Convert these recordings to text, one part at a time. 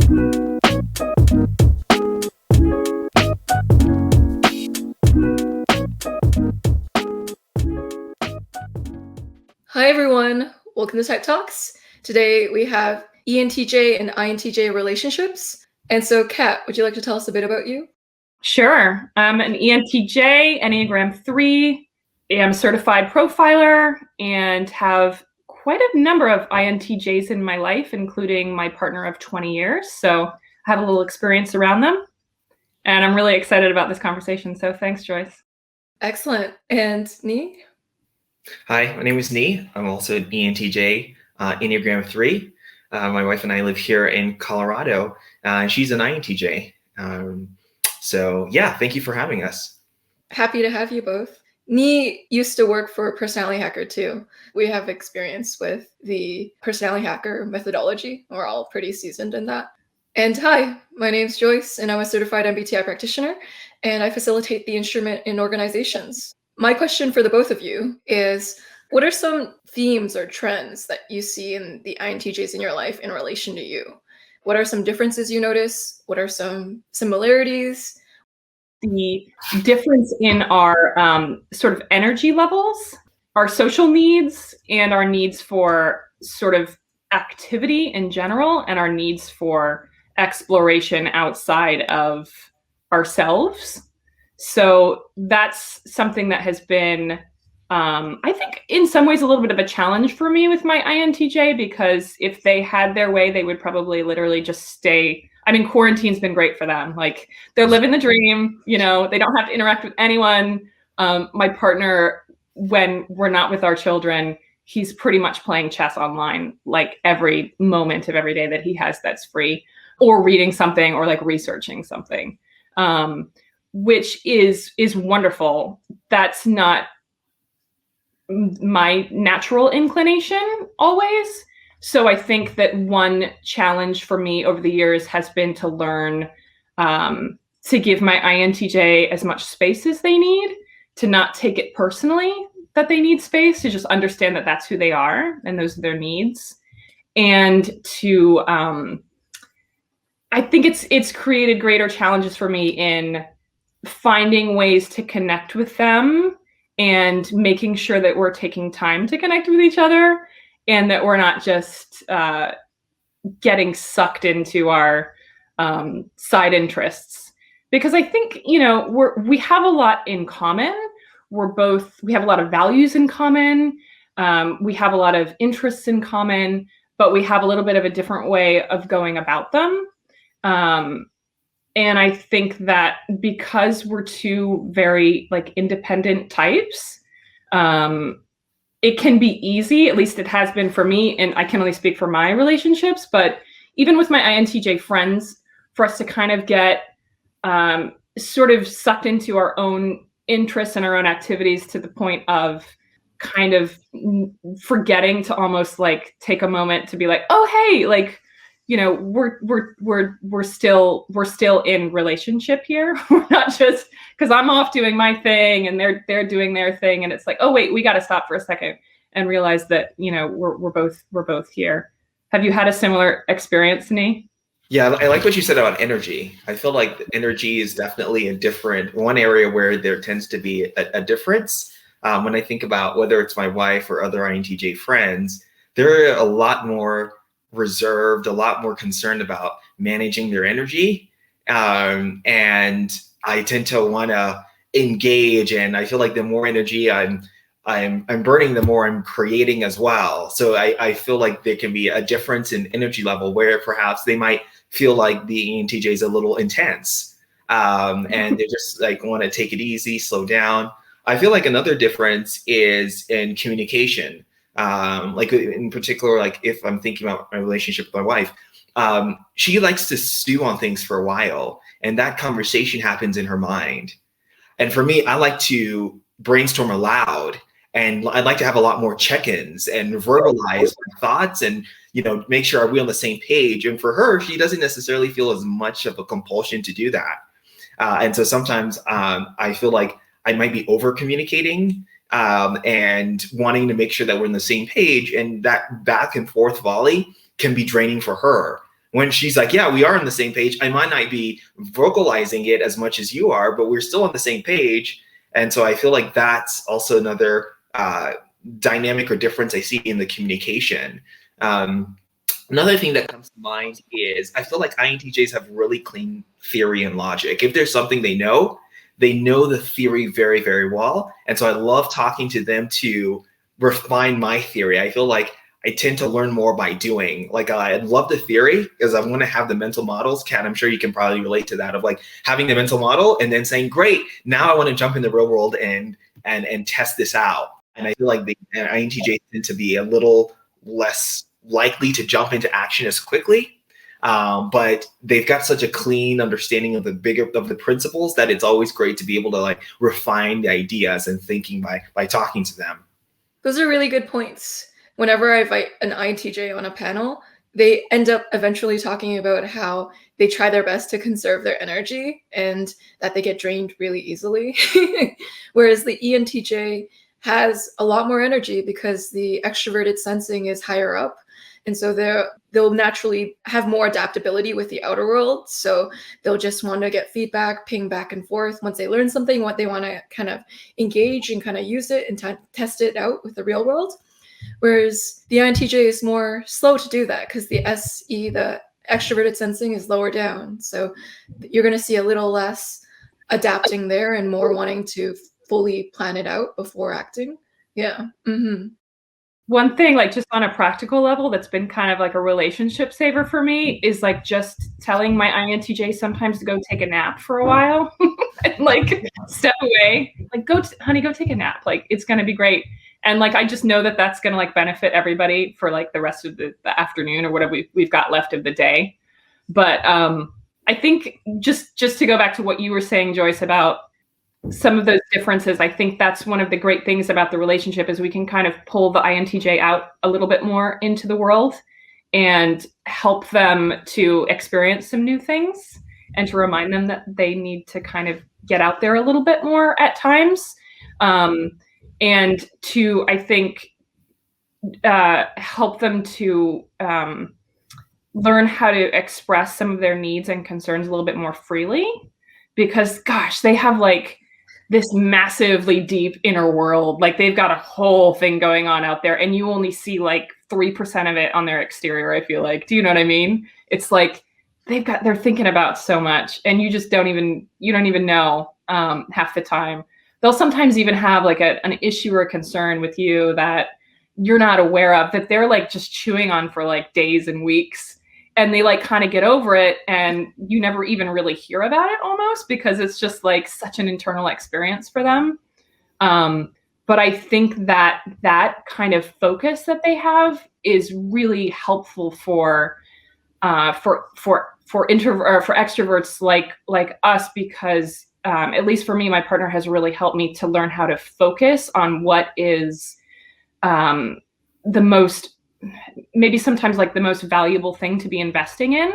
Hi everyone, welcome to Type Talks. Today we have ENTJ and INTJ relationships. And so Kat, would you like to tell us a bit about you? Sure. I'm an ENTJ, Enneagram 3, am a certified profiler, and have quite a number of INTJs in my life, including my partner of 20 years. So I have a little experience around them. And I'm really excited about this conversation. So thanks, Joyce. Excellent. And Nii? Hi, my name is Nii. I'm also an ENTJ, Enneagram 3. My wife and I live here in Colorado, and she's an INTJ. So yeah, thank you for having us. Happy to have you both. Nii used to work for Personality Hacker too. We have experience with the Personality Hacker methodology. We're all pretty seasoned in that. And hi, my name's Joyce, and I'm a certified MBTI practitioner, and I facilitate the instrument in organizations. My question for the both of you is, what are some themes or trends that you see in the INTJs in your life in relation to you? What are some differences you notice? What are some similarities? The difference in our sort of energy levels, our social needs, and our needs for sort of activity in general, and our needs for exploration outside of ourselves. So that's something that has been, I think, in some ways a little bit of a challenge for me with my INTJ, because if they had their way, they would probably literally just stay. I mean, quarantine's been great for them. Like, they're living the dream, you know, they don't have to interact with anyone. My partner, when we're not with our children, he's pretty much playing chess online, like every moment of every day that he has that's free, or reading something, or like researching something. Which is wonderful. That's not my natural inclination always. So I think that one challenge for me over the years has been to learn to give my INTJ as much space as they need, to not take it personally that they need space, to just understand that that's who they are and those are their needs. And to, I think it's created greater challenges for me in finding ways to connect with them and making sure that we're taking time to connect with each other, and that we're not just getting sucked into our side interests. Because I think, you know, we have a lot in common. We have a lot of values in common. We have a lot of interests in common, but we have a little bit of a different way of going about them. And I think that because we're two very like independent types, it can be easy, at least it has been for me, and I can only speak for my relationships, but even with my INTJ friends, for us to kind of get sort of sucked into our own interests and our own activities to the point of kind of forgetting to almost like take a moment to be like, oh, hey, like, you know, we're still in relationship here. We're not just, because I'm off doing my thing and they're doing their thing, and it's like, oh wait, we got to stop for a second and realize that, you know, we're both here. Have you had a similar experience, Nii? Yeah, I like what you said about energy. I feel like energy is definitely one area where there tends to be a difference. When I think about whether it's my wife or other INTJ friends, they're a lot more reserved, a lot more concerned about managing their energy. And I tend to want to engage, and I feel like the more energy I'm burning, the more I'm creating as well. So I feel like there can be a difference in energy level where perhaps they might feel like the ENTJ is a little intense, and they just like want to take it easy, slow down. I feel like another difference is in communication. Like in particular, like if I'm thinking about my relationship with my wife, she likes to stew on things for a while, and that conversation happens in her mind. And for me, I like to brainstorm aloud, and I'd like to have a lot more check-ins and verbalize my thoughts and, you know, make sure are we on the same page. And for her, she doesn't necessarily feel as much of a compulsion to do that. And so sometimes I feel like I might be over communicating and wanting to make sure that we're on the same page, and that back and forth volley can be draining for her. when she's like, yeah, we are on the same page. I might not be vocalizing it as much as you are, but we're still on the same page. And so I feel like that's also another dynamic or difference I see in the communication. Another thing that comes to mind is I feel like INTJs have really clean theory and logic. If there's something they know the theory very, very well. And so I love talking to them to refine my theory. I feel like I tend to learn more by doing. Like I love the theory because I want to have the mental models. Kat, I'm sure you can probably relate to that, of like having the mental model and then saying, great, now I want to jump in the real world and test this out. And I feel like the INTJs tend to be a little less likely to jump into action as quickly. But they've got such a clean understanding of the principles that it's always great to be able to like refine the ideas and thinking by talking to them. Those are really good points. Whenever I invite an INTJ on a panel, they end up eventually talking about how they try their best to conserve their energy and that they get drained really easily. Whereas the ENTJ has a lot more energy because the extroverted sensing is higher up. And so they'll naturally have more adaptability with the outer world. So they'll just want to get feedback, ping back and forth. Once they learn something, what they want to kind of engage and kind of use it and test it out with the real world. Whereas the INTJ is more slow to do that because the SE, the extroverted sensing, is lower down. So you're going to see a little less adapting there and more wanting to fully plan it out before acting. Yeah. Mm-hmm. One thing, like just on a practical level, that's been kind of like a relationship saver for me is like just telling my INTJ sometimes to go take a nap for a while and like step away, like honey, go take a nap. Like it's going to be great. And like, I just know that that's going to like benefit everybody for like the rest of the afternoon or whatever we've got left of the day. But I think just to go back to what you were saying, Joyce, about some of those differences, I think that's one of the great things about the relationship is we can kind of pull the INTJ out a little bit more into the world and help them to experience some new things and to remind them that they need to kind of get out there a little bit more at times. And to, I think, help them to learn how to express some of their needs and concerns a little bit more freely, because gosh, they have like this massively deep inner world. Like they've got a whole thing going on out there and you only see like 3% of it on their exterior, I feel like. Do you know what I mean? It's like they're thinking about so much and you don't even know half the time. They'll sometimes even have like an issue or a concern with you that you're not aware of, that they're like just chewing on for like days and weeks. And they like kind of get over it and you never even really hear about it almost because it's just like such an internal experience for them. But I think that kind of focus that they have is really helpful for extroverts like us, because at least for me, my partner has really helped me to learn how to focus on what is the most, maybe sometimes like the most valuable thing to be investing in,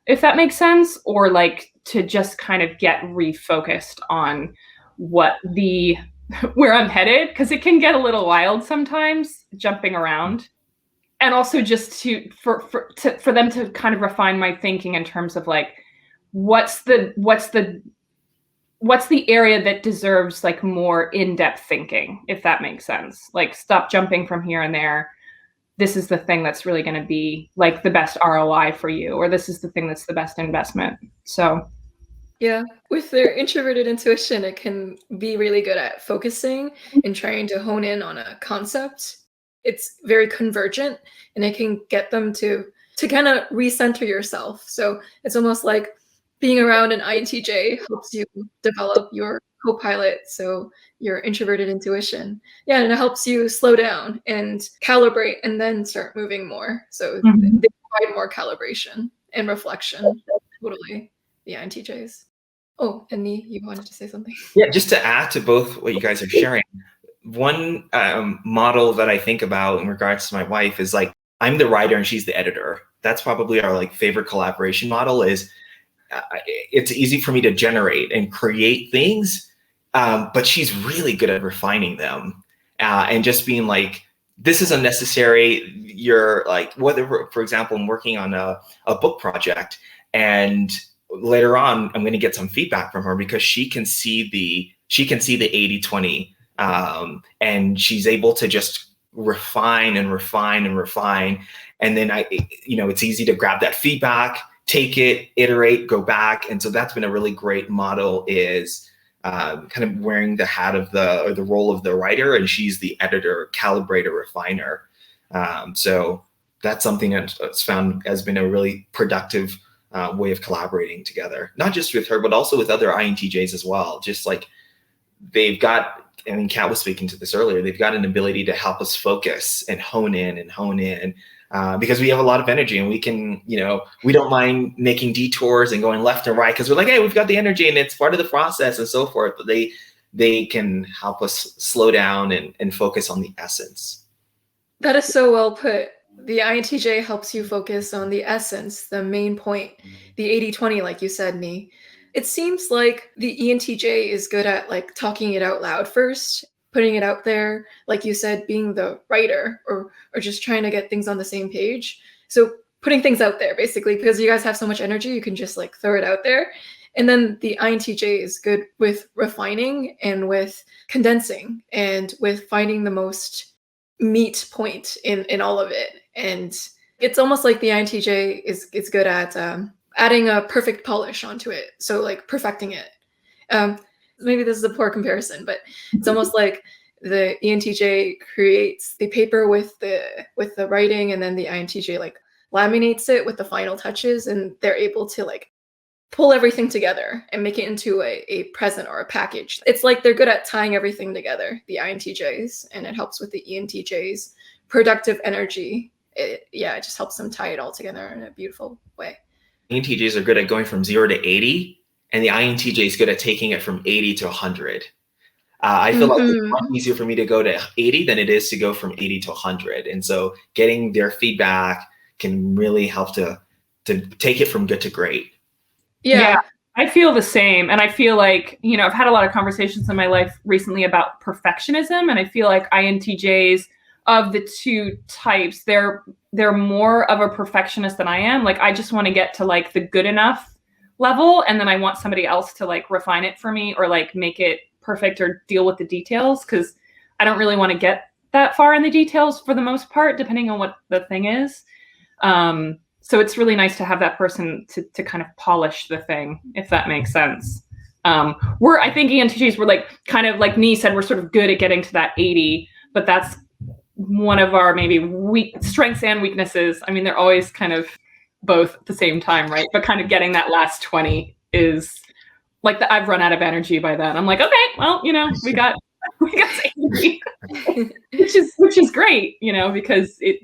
if that makes sense, or like to just kind of get refocused on where I'm headed, because it can get a little wild sometimes jumping around. And also just for them to kind of refine my thinking in terms of like, what's the area that deserves like more in-depth thinking, if that makes sense. Like stop jumping from here and there. This is the thing that's really going to be like the best ROI for you, or this is the thing that's the best investment. So yeah, with their introverted intuition, it can be really good at focusing and trying to hone in on a concept. It's very convergent and it can get them to kind of recenter yourself. So it's almost like being around an INTJ helps you develop your co-pilot, so your introverted intuition. Yeah, and it helps you slow down and calibrate and then start moving more. So they provide more calibration and reflection. Totally, the INTJs. Oh, and Nii, you wanted to say something? Yeah, just to add to both what you guys are sharing, one model that I think about in regards to my wife is like, I'm the writer and she's the editor. That's probably our like favorite collaboration model. Is it's easy for me to generate and create things, but she's really good at refining them and just being like, this is unnecessary. You're like, whether, for example, I'm working on a book project, and later on I'm going to get some feedback from her because she can see the 80-20, and she's able to just refine and refine and refine. And then it's easy to grab that feedback, take it, iterate, go back. And so that's been a really great model, is kind of wearing the hat of the role of the writer, and she's the editor, calibrator, refiner. So that's something that's found has been a really productive way of collaborating together, not just with her, but also with other INTJs as well. Just like they've got, I mean, Kat was speaking to this earlier, they've got an ability to help us focus and hone in because we have a lot of energy, and we can, we don't mind making detours and going left and right because we're like, hey, we've got the energy and it's part of the process and so forth. But they can help us slow down and focus on the essence. That is so well put. The INTJ helps you focus on the essence, the main point, the 80-20, like you said, Nii. It seems like the ENTJ is good at like talking it out loud first, putting it out there, like you said, being the writer or just trying to get things on the same page. So putting things out there, basically, because you guys have so much energy, you can just like throw it out there. And then the INTJ is good with refining and with condensing and with finding the most meat point in all of it. And it's almost like the INTJ is good at adding a perfect polish onto it. So like perfecting it. Maybe this is a poor comparison, but it's almost like the ENTJ creates the paper with the writing, and then the INTJ like laminates it with the final touches, and they're able to like pull everything together and make it into a present or a package. It's like they're good at tying everything together, the INTJs, and it helps with the ENTJs' productive energy. It just helps them tie it all together in a beautiful way. ENTJs are good at going from 0 to 80, and the INTJ is good at taking it from 80 to 100. I feel like it's much easier for me to go to 80 than it is to go from 80 to 100. And so getting their feedback can really help to take it from good to great. Yeah, I feel the same. And I feel like, I've had a lot of conversations in my life recently about perfectionism. And I feel like INTJs, of the two types, they're more of a perfectionist than I am. Like, I just want to get to like the good enough level, and then I want somebody else to like refine it for me or like make it perfect or deal with the details, because I don't really want to get that far in the details for the most part, depending on what the thing is. So it's really nice to have that person to kind of polish the thing, if that makes sense. I think ENTJs were like, kind of like Nii said, we're sort of good at getting to that 80, but that's one of our maybe strengths and weaknesses. I mean, they're always kind of both at the same time, right? But kind of getting that last 20 is like I've run out of energy by then. I'm like, okay, well, we got 80, which is great, because it,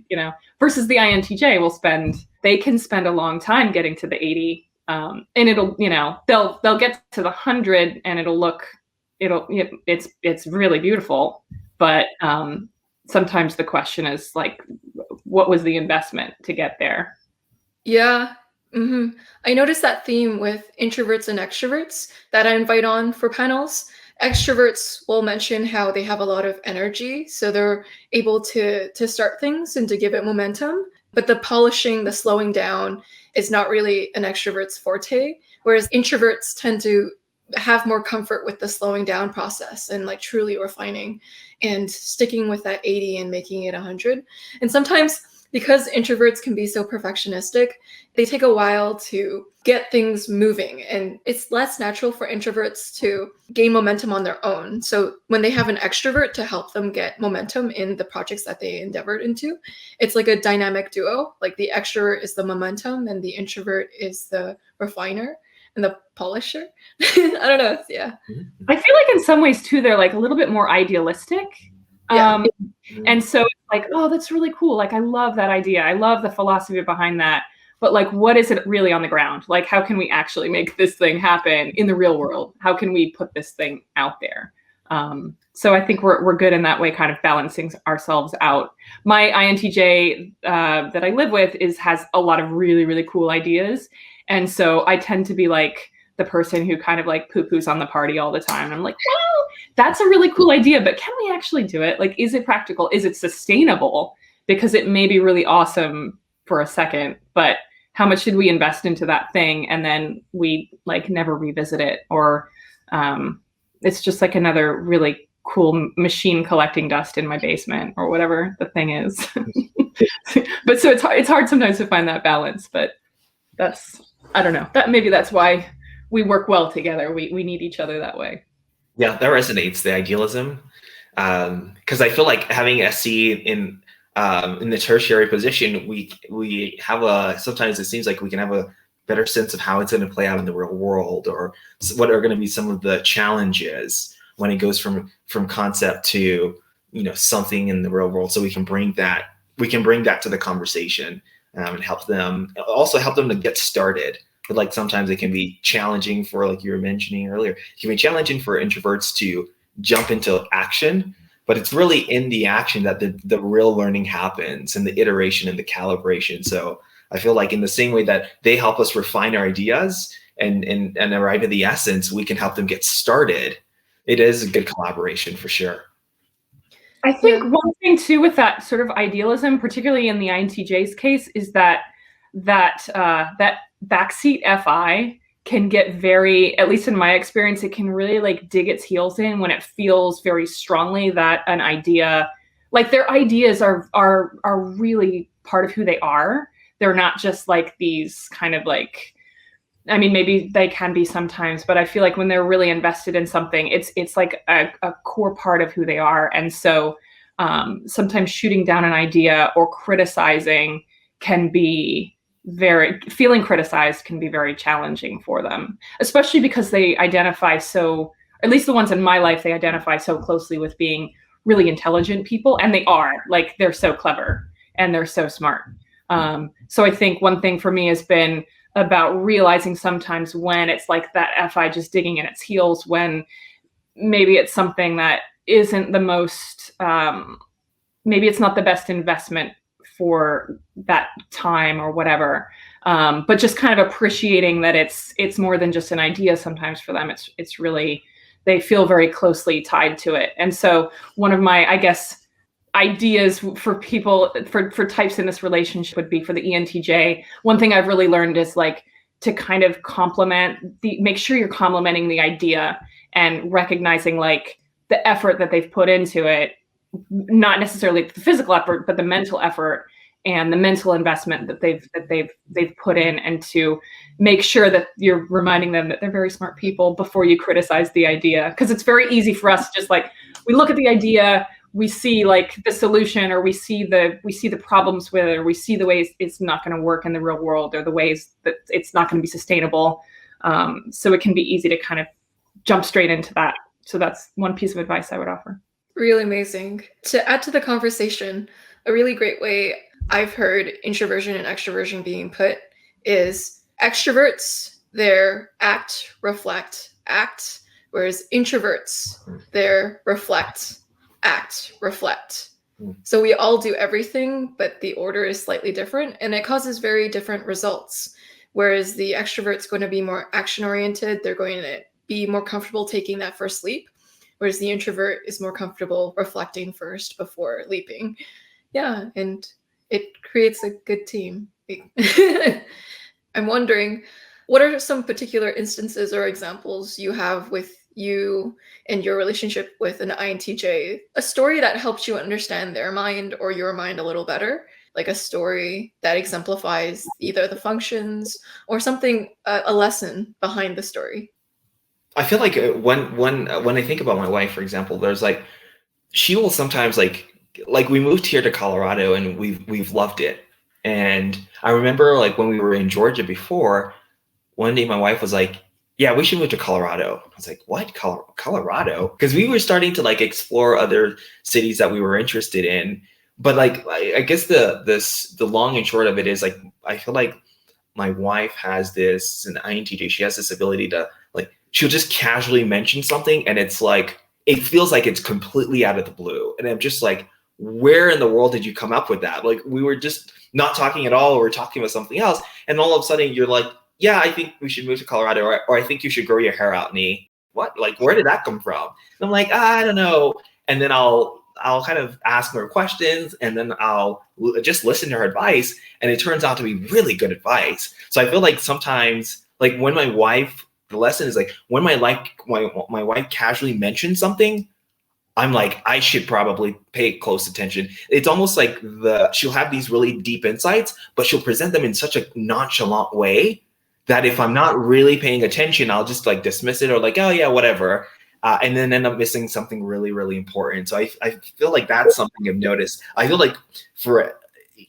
versus the INTJ they can spend a long time getting to the 80, and it'll, they'll get to the 100 and it's really beautiful, but sometimes the question is like, what was the investment to get there? Yeah. I noticed that theme with introverts and extroverts that I invite on for panels. Extroverts will mention how they have a lot of energy, so they're able to start things and to give it momentum. But the polishing, the slowing down is not really an extrovert's forte, whereas introverts tend to have more comfort with the slowing down process and like truly refining and sticking with that 80 and making it 100. And sometimes, because introverts can be so perfectionistic, they take a while to get things moving, and it's less natural for introverts to gain momentum on their own. So when they have an extrovert to help them get momentum in the projects that they endeavored into, it's like a dynamic duo. Like the extrovert is the momentum and the introvert is the refiner and the polisher. I don't know. Yeah. I feel like in some ways too, they're like a little bit more idealistic. Yeah. And so it's like, oh, that's really cool. Like, I love that idea. I love the philosophy behind that. But like, what is it really on the ground? Like, how can we actually make this thing happen in the real world? How can we put this thing out there? So I think we're good in that way, kind of balancing ourselves out. My INTJ that I live with has a lot of really, really cool ideas. And so I tend to be like the person who kind of like poo-poos on the party all the time. And I'm like, well, that's a really cool idea, but can we actually do it? Like, is it practical? Is it sustainable? Because it may be really awesome for a second, but how much should we invest into that thing? And then we like never revisit it, or it's just like another really cool machine collecting dust in my basement or whatever the thing is. But so it's hard sometimes to find that balance, but I don't know, maybe that's why we work well together. We need each other that way. Yeah, that resonates, the idealism. Because I feel like having SC in the tertiary position, we have sometimes it seems like we can have a better sense of how it's going to play out in the real world, or what are going to be some of the challenges when it goes from concept to, something in the real world. So we can bring that to the conversation, and help them to get started. But like sometimes it can be challenging for, like you were mentioning earlier, it can be challenging for introverts to jump into action, but it's really in the action that the real learning happens, and the iteration and the calibration. So I feel like in the same way that they help us refine our ideas and arrive at the essence, we can help them get started. It is a good collaboration for sure. I think one thing too with that sort of idealism, particularly in the INTJ's case, is that backseat FI can get very, at least in my experience, it can really like dig its heels in when it feels very strongly that an idea, like their ideas are really part of who they are. They're not just like these kind of like, I mean, maybe they can be sometimes, but I feel like when they're really invested in something, it's like a core part of who they are. And so sometimes shooting down an idea or criticizing feeling criticized can be very challenging for them, especially because they identify so, at least the ones in my life, they identify so closely with being really intelligent people. And they are, like, they're so clever and they're so smart. So I think one thing for me has been about realizing sometimes when it's like that FI just digging in its heels, when maybe it's something that isn't the most, maybe it's not the best investment for that time or whatever. But just kind of appreciating that it's more than just an idea sometimes for them. It's really, they feel very closely tied to it. And so one of my, I guess, ideas for people, for types in this relationship would be for the ENTJ. One thing I've really learned is like to kind of make sure you're complimenting the idea and recognizing like the effort that they've put into it, not necessarily the physical effort, but the mental effort and the mental investment that they've put in, and to make sure that you're reminding them that they're very smart people before you criticize the idea. Because it's very easy for us, just like we look at the idea, we see like the solution, or we see the problems with it, or we see the ways it's not going to work in the real world, or the ways that it's not going to be sustainable. So it can be easy to kind of jump straight into that. So that's one piece of advice I would offer. Really amazing. To add to the conversation, a really great way I've heard introversion and extroversion being put is extroverts, they're act, reflect, act, whereas introverts, they're reflect, act, reflect. So we all do everything, but the order is slightly different, and it causes very different results. Whereas the extrovert's going to be more action-oriented, they're going to be more comfortable taking that first leap, whereas the introvert is more comfortable reflecting first before leaping. Yeah, and it creates a good team. I'm wondering, what are some particular instances or examples you have with you and your relationship with an INTJ? A story that helps you understand their mind or your mind a little better, like a story that exemplifies either the functions or something, a lesson behind the story. I feel like when I think about my wife, for example, there's like, she will sometimes like we moved here to Colorado and we've loved it. And I remember like when we were in Georgia before, one day my wife was like, yeah, we should move to Colorado. I was like, what? Colorado? Because we were starting to like explore other cities that we were interested in. But like, I guess the long and short of it is like, I feel like my wife has this, an INTJ, she has this ability to like, she'll just casually mention something and it's like, it feels like it's completely out of the blue. And I'm just like, where in the world did you come up with that? Like, we were just not talking at all, or we're talking about something else. And all of a sudden you're like, yeah, I think we should move to Colorado, or I think you should grow your hair out, Nii. What? Like, where did that come from? And I'm like, I don't know. And then I'll kind of ask her questions, and then I'll just listen to her advice, and it turns out to be really good advice. So I feel like sometimes, like when my wife, the lesson is like when my wife casually mentions something, I'm like, I should probably pay close attention. It's almost like she'll have these really deep insights, but she'll present them in such a nonchalant way that if I'm not really paying attention, I'll just like dismiss it or like, oh yeah, whatever. And then end up missing something really, really important. So I feel like that's something I've noticed. I feel like for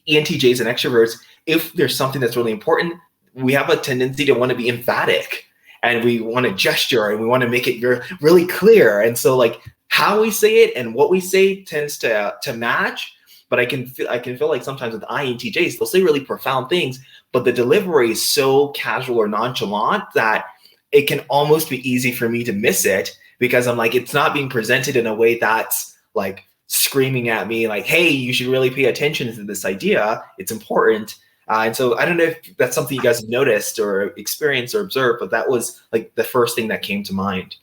ENTJs and extroverts, if there's something that's really important, we have a tendency to want to be emphatic, and we want to gesture, and we want to make it really clear. And so like how we say it and what we say tends to match. But I can feel like sometimes with INTJs, they'll say really profound things, but the delivery is so casual or nonchalant that it can almost be easy for me to miss it, because I'm like, it's not being presented in a way that's like screaming at me like, hey, you should really pay attention to this idea. It's important. And so I don't know if that's something you guys have noticed or experienced or observed, but that was like the first thing that came to mind.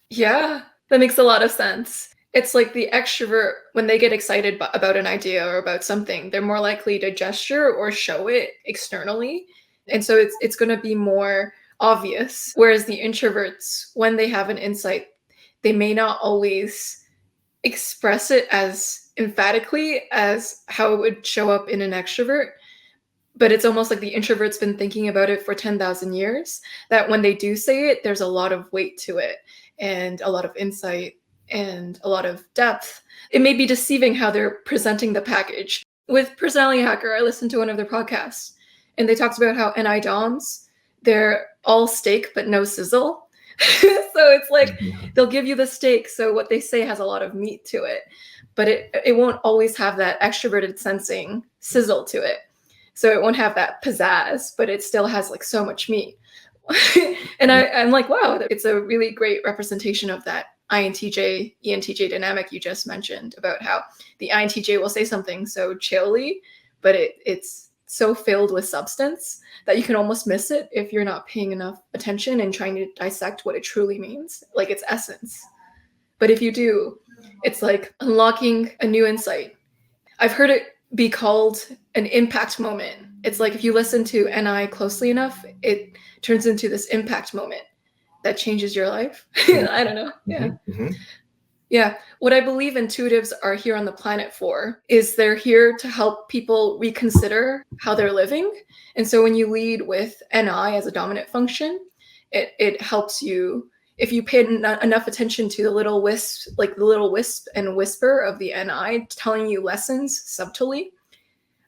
Yeah, that makes a lot of sense. It's like the extrovert, when they get excited about an idea or about something, they're more likely to gesture or show it externally. And so it's going to be more obvious. Whereas the introverts, when they have an insight, they may not always express it as emphatically as how it would show up in an extrovert. But it's almost like the introvert's been thinking about it for 10,000 years, that when they do say it, there's a lot of weight to it and a lot of insight and a lot of depth. It may be deceiving how they're presenting the package. With Personality Hacker, I listened to one of their podcasts, and they talked about how NI DOMs, they're all steak but no sizzle. So it's like they'll give you the steak, so what they say has a lot of meat to it, but it won't always have that extroverted sensing sizzle to it. So it won't have that pizzazz, but it still has like so much meat. And I'm like, wow, it's a really great representation of that INTJ, ENTJ dynamic you just mentioned, about how the INTJ will say something so chilly, but it's so filled with substance that you can almost miss it if you're not paying enough attention and trying to dissect what it truly means, like its essence. But if you do, it's like unlocking a new insight. I've heard it be called an impact moment. It's like if you listen to NI closely enough, it turns into this impact moment that changes your life. I don't know. Yeah. Mm-hmm. Yeah. What I believe intuitives are here on the planet for is they're here to help people reconsider how they're living. And so when you lead with NI as a dominant function, it helps you. If you pay enough attention to the little wisp, like the little wisp and whisper of the NI telling you lessons subtly,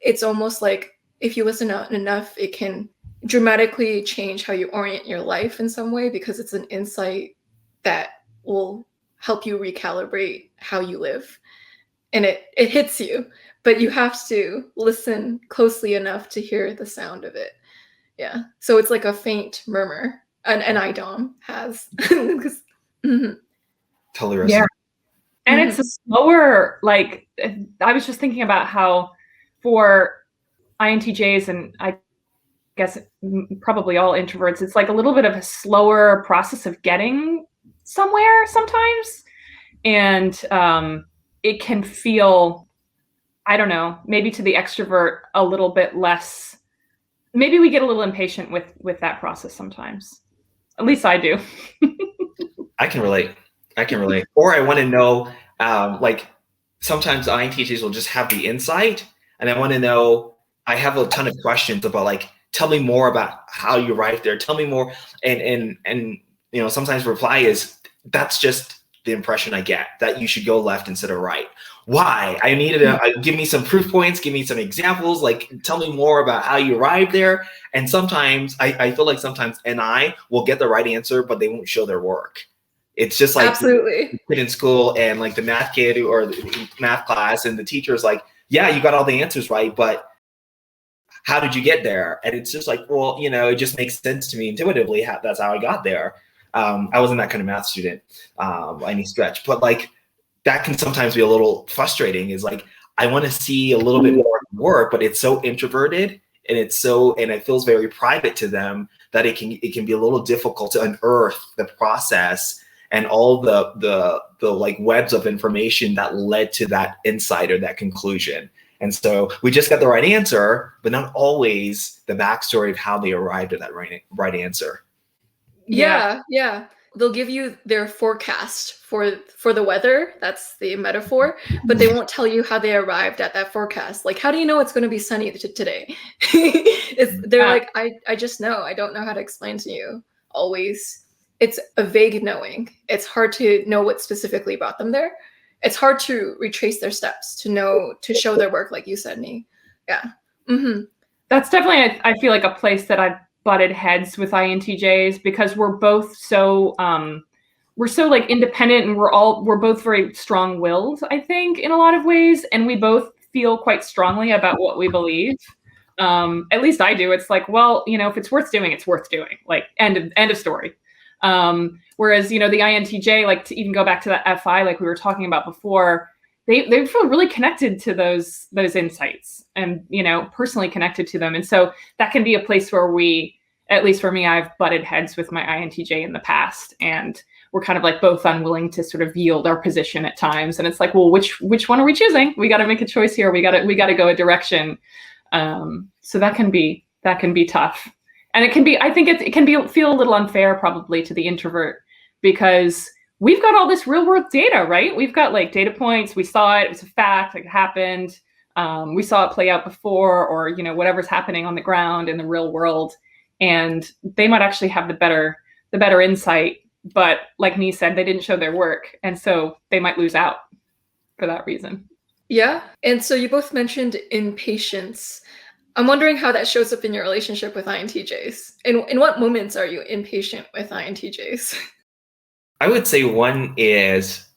it's almost like if you listen enough, it can dramatically change how you orient your life in some way, because it's an insight that will help you recalibrate how you live. And it hits you, but you have to listen closely enough to hear the sound of it. Yeah. So it's like a faint murmur. An IDOM has. Mm-hmm. Totally resonates. Yeah. And it's a slower, like, I was just thinking about how for INTJs, and I guess probably all introverts, it's like a little bit of a slower process of getting somewhere sometimes. And it can feel, I don't know, maybe to the extrovert a little bit less, maybe we get a little impatient with that process sometimes. At least I do. I can relate. Or I want to know, like sometimes INTJs will just have the insight, and I want to know, I have a ton of questions about like, tell me more about how you arrived there. Tell me more. And you know, sometimes reply is, that's just the impression I get, that you should go left instead of right. Why? I needed to give me some proof points, give me some examples, like tell me more about how you arrived there. And sometimes I feel like sometimes NI will get the right answer, but they won't show their work. It's just like absolutely kid in school and like the math kid or the math class, and the teacher's like, yeah, you got all the answers right, but how did you get there? And it's just like, well, you know, it just makes sense to me intuitively. That's how I got there. I wasn't that kind of math student by any stretch, but like that can sometimes be a little frustrating, is like, I want to see a little bit more work, but it's so introverted and it feels very private to them that it can be a little difficult to unearth the process and all the like webs of information that led to that insight or that conclusion. And so we just got the right answer, but not always the backstory of how they arrived at that right answer. Yeah. They'll give you their forecast for the weather. That's the metaphor, but they won't tell you how they arrived at that forecast. Like, how do you know it's going to be sunny today? They're like, I just know. I don't know how to explain to you. Always. It's a vague knowing. It's hard to know what specifically brought them there. It's hard to retrace their steps, to show their work, like you said, Nii. Yeah. Mm-hmm. That's definitely, I feel like, a place that I've butted heads with INTJs, because we're both so like independent, and we're both very strong-willed, I think, in a lot of ways, and we both feel quite strongly about what we believe. At least I do. It's like, well, if it's worth doing, it's worth doing. Like, end of story. Whereas, the INTJ, like, to even go back to that FI, like we were talking about before, they feel really connected to those insights and, personally connected to them. And so that can be a place where we, at least for me, I've butted heads with my INTJ in the past, and we're kind of like both unwilling to sort of yield our position at times. And it's like, well, which one are we choosing? We got to make a choice here. We got to go a direction. So that can be tough. And it can be, I think it can feel a little unfair probably to the introvert, because we've got all this real world data, right? We've got like data points. We saw it. It was a fact. Like, it happened. We saw it play out before, or, whatever's happening on the ground in the real world. And they might actually have the better insight. But like Nii said, they didn't show their work. And so they might lose out for that reason. Yeah. And so you both mentioned impatience. I'm wondering how that shows up in your relationship with INTJs. In what moments are you impatient with INTJs? I would say one is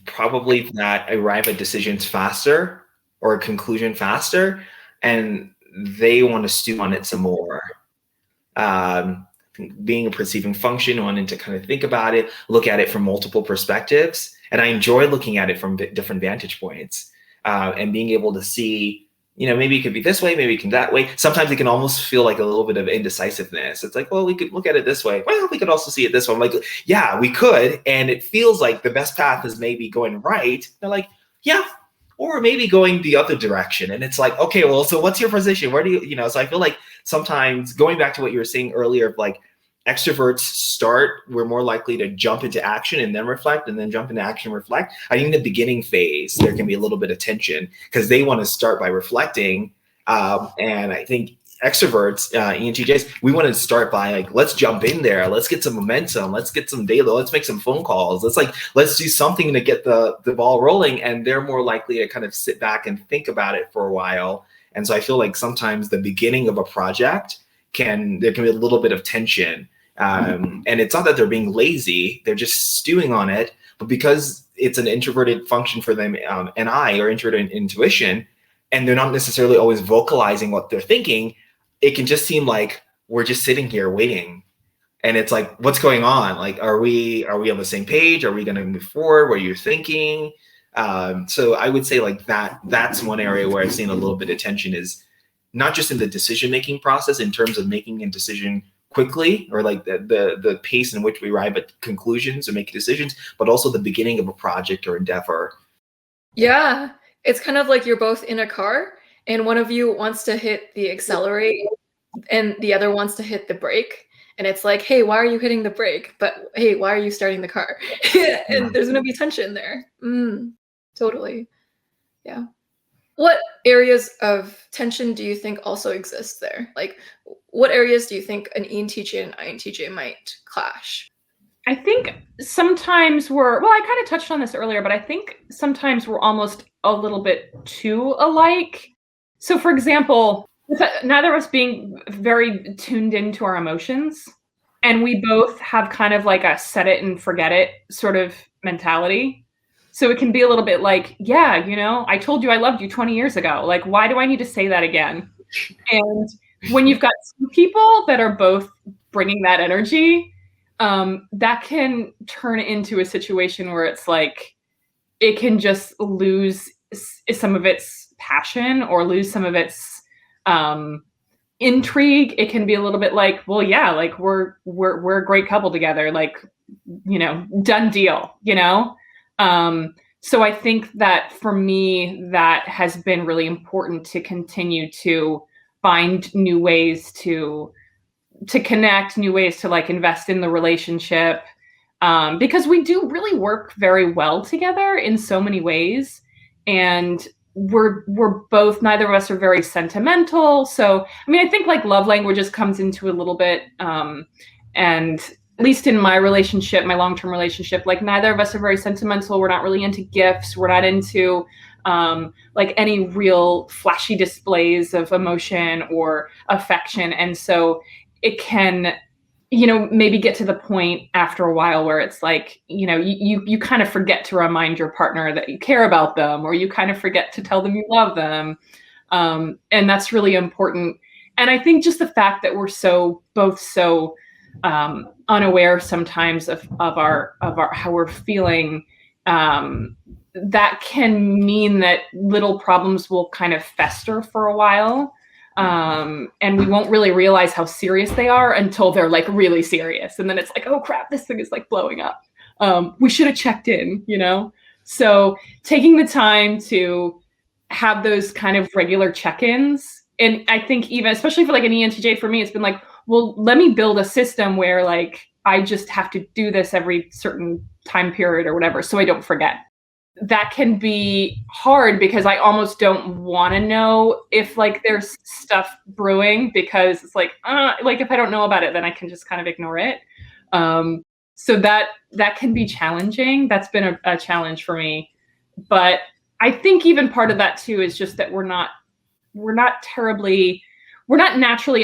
probably that I arrive at decisions faster or a conclusion faster, and they want to stew on it some more. Being a perceiving function, wanting to kind of think about it, look at it from multiple perspectives. And I enjoy looking at it from different vantage points, and being able to see, maybe it could be this way, maybe it can that way. Sometimes it can almost feel like a little bit of indecisiveness. It's like, well, we could look at it this way. Well, we could also see it this way. I'm like, yeah, we could. And it feels like the best path is maybe going right. They're like, yeah, or maybe going the other direction. And it's like, okay, well, so what's your position? Where do you, so I feel like sometimes going back to what you were saying earlier, like extroverts we're more likely to jump into action and then reflect, and then jump into action, reflect. I think in the beginning phase, there can be a little bit of tension because they want to start by reflecting. And I think extroverts, ENTJs, we want to start by like, let's jump in there. Let's get some momentum. Let's get some data. Let's make some phone calls. Let's do something to get the ball rolling. And they're more likely to kind of sit back and think about it for a while. And so I feel like sometimes the beginning of a project there can be a little bit of tension. And it's not that they're being lazy, they're just stewing on it. But because it's an introverted function for them, NI, or introverted intuition, and they're not necessarily always vocalizing what they're thinking, it can just seem like we're just sitting here waiting. And it's like, what's going on? Like, are we on the same page? Are we going to move forward? What are you thinking? So I would say like that's one area where I've seen a little bit of tension, is not just in the decision-making process in terms of making a decision quickly, or like the pace in which we arrive at conclusions or make decisions, but also the beginning of a project or endeavor. Yeah, it's kind of like you're both in a car and one of you wants to hit the accelerate and the other wants to hit the brake. And it's like, hey, why are you hitting the brake? But hey, why are you starting the car? And there's going to be tension there. Totally. Yeah. What areas of tension do you think also exist there? Like, what areas do you think an ENTJ and INTJ might clash? I think sometimes I kind of touched on this earlier, but I think sometimes we're almost a little bit too alike. So for example, neither of us being very tuned into our emotions, and we both have kind of like a set it and forget it sort of mentality. So it can be a little bit like, yeah, I told you I loved you 20 years ago. Like, why do I need to say that again? And when you've got two people that are both bringing that energy, that can turn into a situation where it's like, it can just lose some of its passion or lose some of its intrigue. It can be a little bit like, well, yeah, like we're a great couple together, like, done deal, So I think that for me, that has been really important to continue to find new ways to connect, new ways to like invest in the relationship, because we do really work very well together in so many ways. And we're both, neither of us are very sentimental. So, I mean, I think like love languages comes into a little bit, and at least in my relationship, my long-term relationship, like neither of us are very sentimental. We're not really into gifts. We're not into like any real flashy displays of emotion or affection. And so it can, maybe get to the point after a while where it's like, you kind of forget to remind your partner that you care about them, or you kind of forget to tell them you love them. And that's really important. And I think just the fact that we're both so unaware sometimes of our how we're feeling, that can mean that little problems will kind of fester for a while. And we won't really realize how serious they are until they're like really serious. And then it's like, oh crap, this thing is like blowing up. We should have checked in, So taking the time to have those kind of regular check-ins. And I think even, especially for like an ENTJ, for me, it's been like, well, let me build a system where like, I just have to do this every certain time period or whatever, so I don't forget. That can be hard because I almost don't want to know if like there's stuff brewing, because it's like if I don't know about it, then I can just kind of ignore it. So that can be challenging. That's been a challenge for me. But I think even part of that too is just that we're not naturally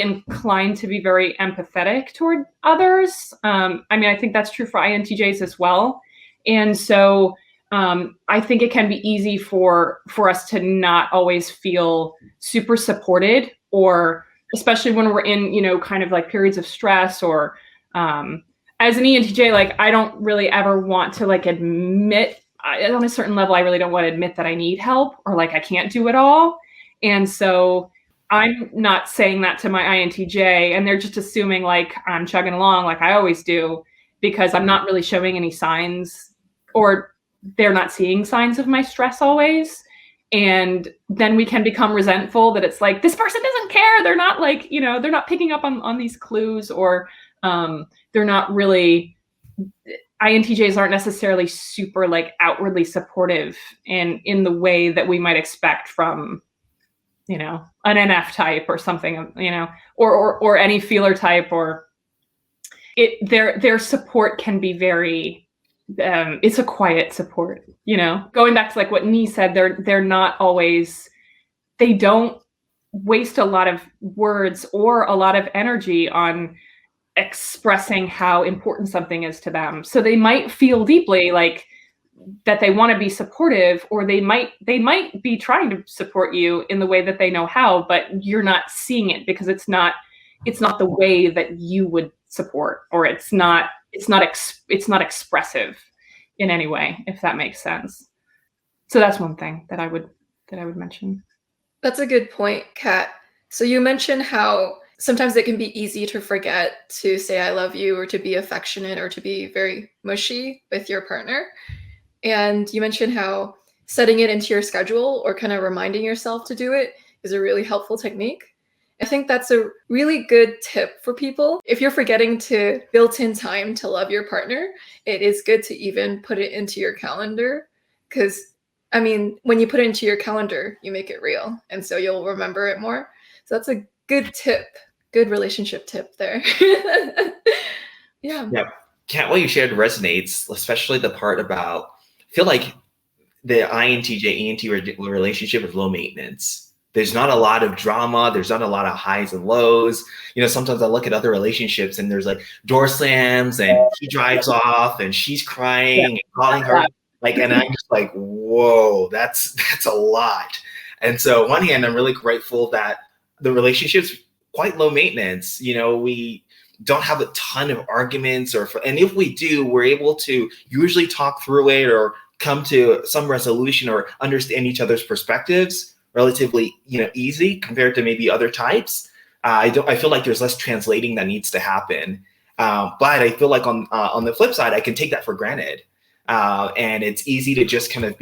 inclined to be very empathetic toward others. I mean, I think that's true for INTJs as well. And so I think it can be easy for us to not always feel super supported, or especially when we're in, kind of like periods of stress, or as an ENTJ, like I don't really ever want to like admit, on a certain level, I really don't want to admit that I need help, or like I can't do it all. And so I'm not saying that to my INTJ, and they're just assuming like I'm chugging along like I always do, because I'm not really showing any signs, or they're not seeing signs of my stress always. And then we can become resentful that it's like, this person doesn't care. They're not like, they're not picking up on these clues, or they're not really, INTJs aren't necessarily super like outwardly supportive in the way that we might expect from, an NF type or something, or any feeler type, or their support can be very, it's a quiet support, going back to like what Nii said, they're not always, they don't waste a lot of words or a lot of energy on expressing how important something is to them. So they might feel deeply like that they want to be supportive, or they might be trying to support you in the way that they know how, but you're not seeing it because it's not the way that you would support, or it's not expressive in any way, if that makes sense. So that's one thing that I would mention. That's a good point, Kat. So you mentioned how sometimes it can be easy to forget to say I love you, or to be affectionate, or to be very mushy with your partner. And you mentioned how setting it into your schedule, or kind of reminding yourself to do it, is a really helpful technique. I think that's a really good tip for people. If you're forgetting to build in time to love your partner, it is good to even put it into your calendar, because I mean, when you put it into your calendar, you make it real, and so you'll remember it more. So that's a good tip, good relationship tip there. Yeah. Kat, what you shared resonates, especially the part about, I feel like the INTJ-ENT relationship is low maintenance. There's not a lot of drama. There's not a lot of highs and lows. Sometimes I look at other relationships and there's like door slams, and he drives off and she's crying and calling her. Like, and I'm just like, whoa, that's a lot. And so on one hand, I'm really grateful that the relationship's quite low maintenance. We don't have a ton of arguments, and if we do, we're able to usually talk through it or come to some resolution or understand each other's perspectives relatively, easy compared to maybe other types. I feel like there's less translating that needs to happen. But I feel like on the flip side, I can take that for granted. And it's easy to just kind of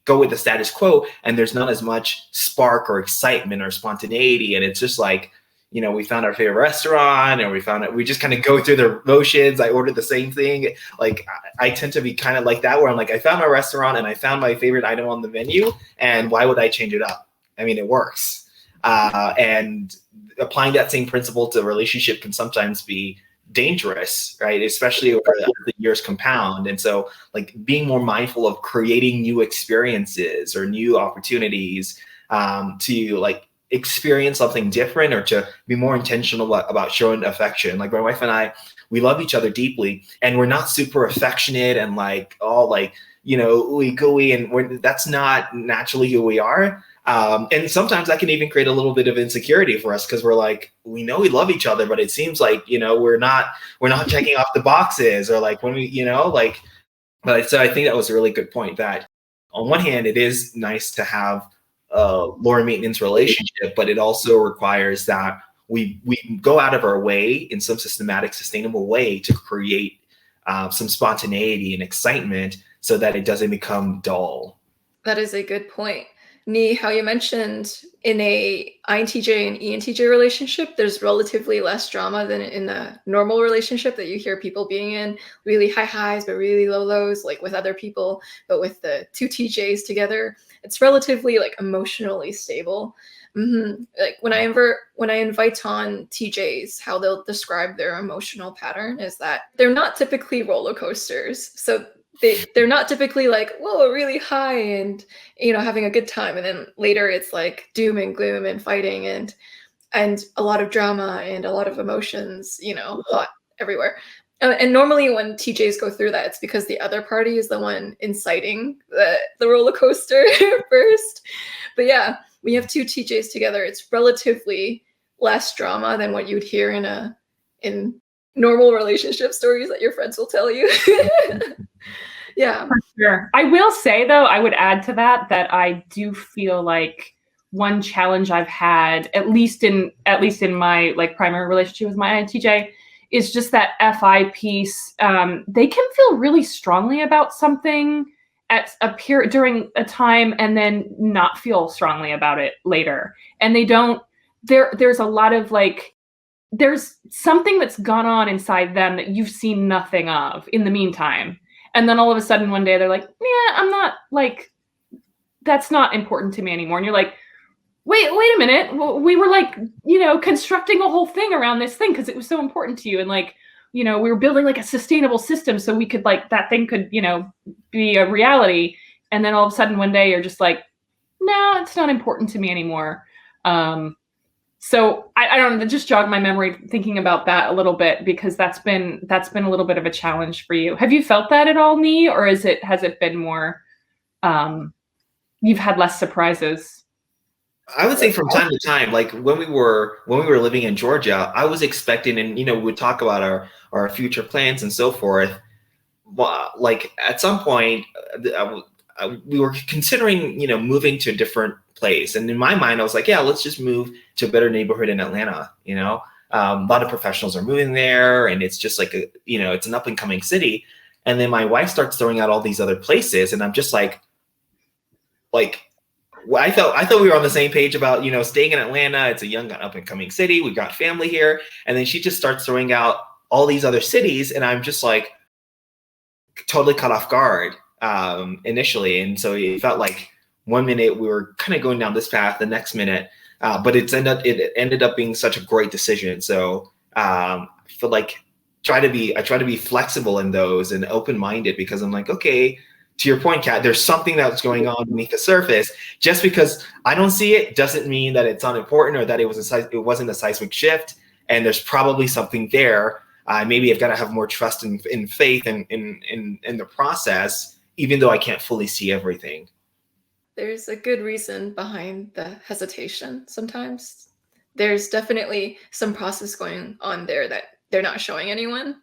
go with the status quo, and there's not as much spark or excitement or spontaneity. And it's just like, we found our favorite restaurant, or we just kind of go through the motions. I ordered the same thing. Like I tend to be kind of like that, where I'm like, I found my restaurant and I found my favorite item on the menu, and why would I change it up? I mean, it works. And applying that same principle to a relationship can sometimes be dangerous, right? Especially over the years compound. And so like being more mindful of creating new experiences or new opportunities to like experience something different, or to be more intentional about showing affection. Like my wife and I, we love each other deeply, and we're not super affectionate and like all like, ooey gooey, and that's not naturally who we are. And sometimes that can even create a little bit of insecurity for us, because we're like, we know we love each other, but it seems like, we're not checking off the boxes, or like when we, but so I think that was a really good point, that on one hand, it is nice to have a lower maintenance relationship, but it also requires that we go out of our way in some systematic, sustainable way to create some spontaneity and excitement, so that it doesn't become dull. That is a good point. Nii, how you mentioned in a INTJ and ENTJ relationship, there's relatively less drama than in a normal relationship that you hear people being in. Really high highs, but really low lows, like with other people. But with the two TJs together, it's relatively like emotionally stable. Like when I invite on TJs, how they'll describe their emotional pattern is that they're not typically roller coasters. So they're not typically like, whoa, really high and having a good time, and then later it's like doom and gloom and fighting and a lot of drama and a lot of emotions, hot everywhere. And normally when TJs go through that, it's because the other party is the one inciting the roller coaster first. But yeah, when you have two TJs together, it's relatively less drama than what you'd hear in normal relationship stories that your friends will tell you. Yeah. For sure. I will say though, I would add to that I do feel like one challenge I've had, at least in my like primary relationship with my INTJ, is just that FI piece. They can feel really strongly about something at a period during a time, and then not feel strongly about it later. And they don't. There's a lot of like, there's something that's gone on inside them that you've seen nothing of in the meantime. And then all of a sudden one day they're like, yeah, I'm not like, that's not important to me anymore. And you're like, wait a minute. We were like, constructing a whole thing around this thing because it was so important to you. And like, we were building like a sustainable system so we could like, that thing could, be a reality. And then all of a sudden one day you're just like, no, it's not important to me anymore. So I don't know, that just jogged my memory thinking about that a little bit, because that's been a little bit of a challenge for you. Have you felt that at all, Nii, or has it been more, you've had less surprises? I would say from time to time, like when we were living in Georgia, I was expecting, and we'd talk about our future plans and so forth. Like at some point, we were considering, moving to a different place. And in my mind, I was like, yeah, let's just move to a better neighborhood in Atlanta. A lot of professionals are moving there, and it's just like it's an up and coming city. And then my wife starts throwing out all these other places, and I'm just like, I thought we were on the same page about staying in Atlanta. It's a young up and coming city. We've got family here, and then she just starts throwing out all these other cities, and I'm just like totally caught off guard initially. And so it felt like one minute we were kind of going down this path, the next minute, but it ended up being such a great decision. So I feel like I try to be flexible in those and open-minded, because I'm like, okay, to your point, Kat, there's something that's going on beneath the surface. Just because I don't see it doesn't mean that it's unimportant, or that it wasn't a seismic shift. And there's probably something there. Maybe I've got to have more trust in faith in the process, even though I can't fully see everything. There's a good reason behind the hesitation sometimes. There's definitely some process going on there that they're not showing anyone.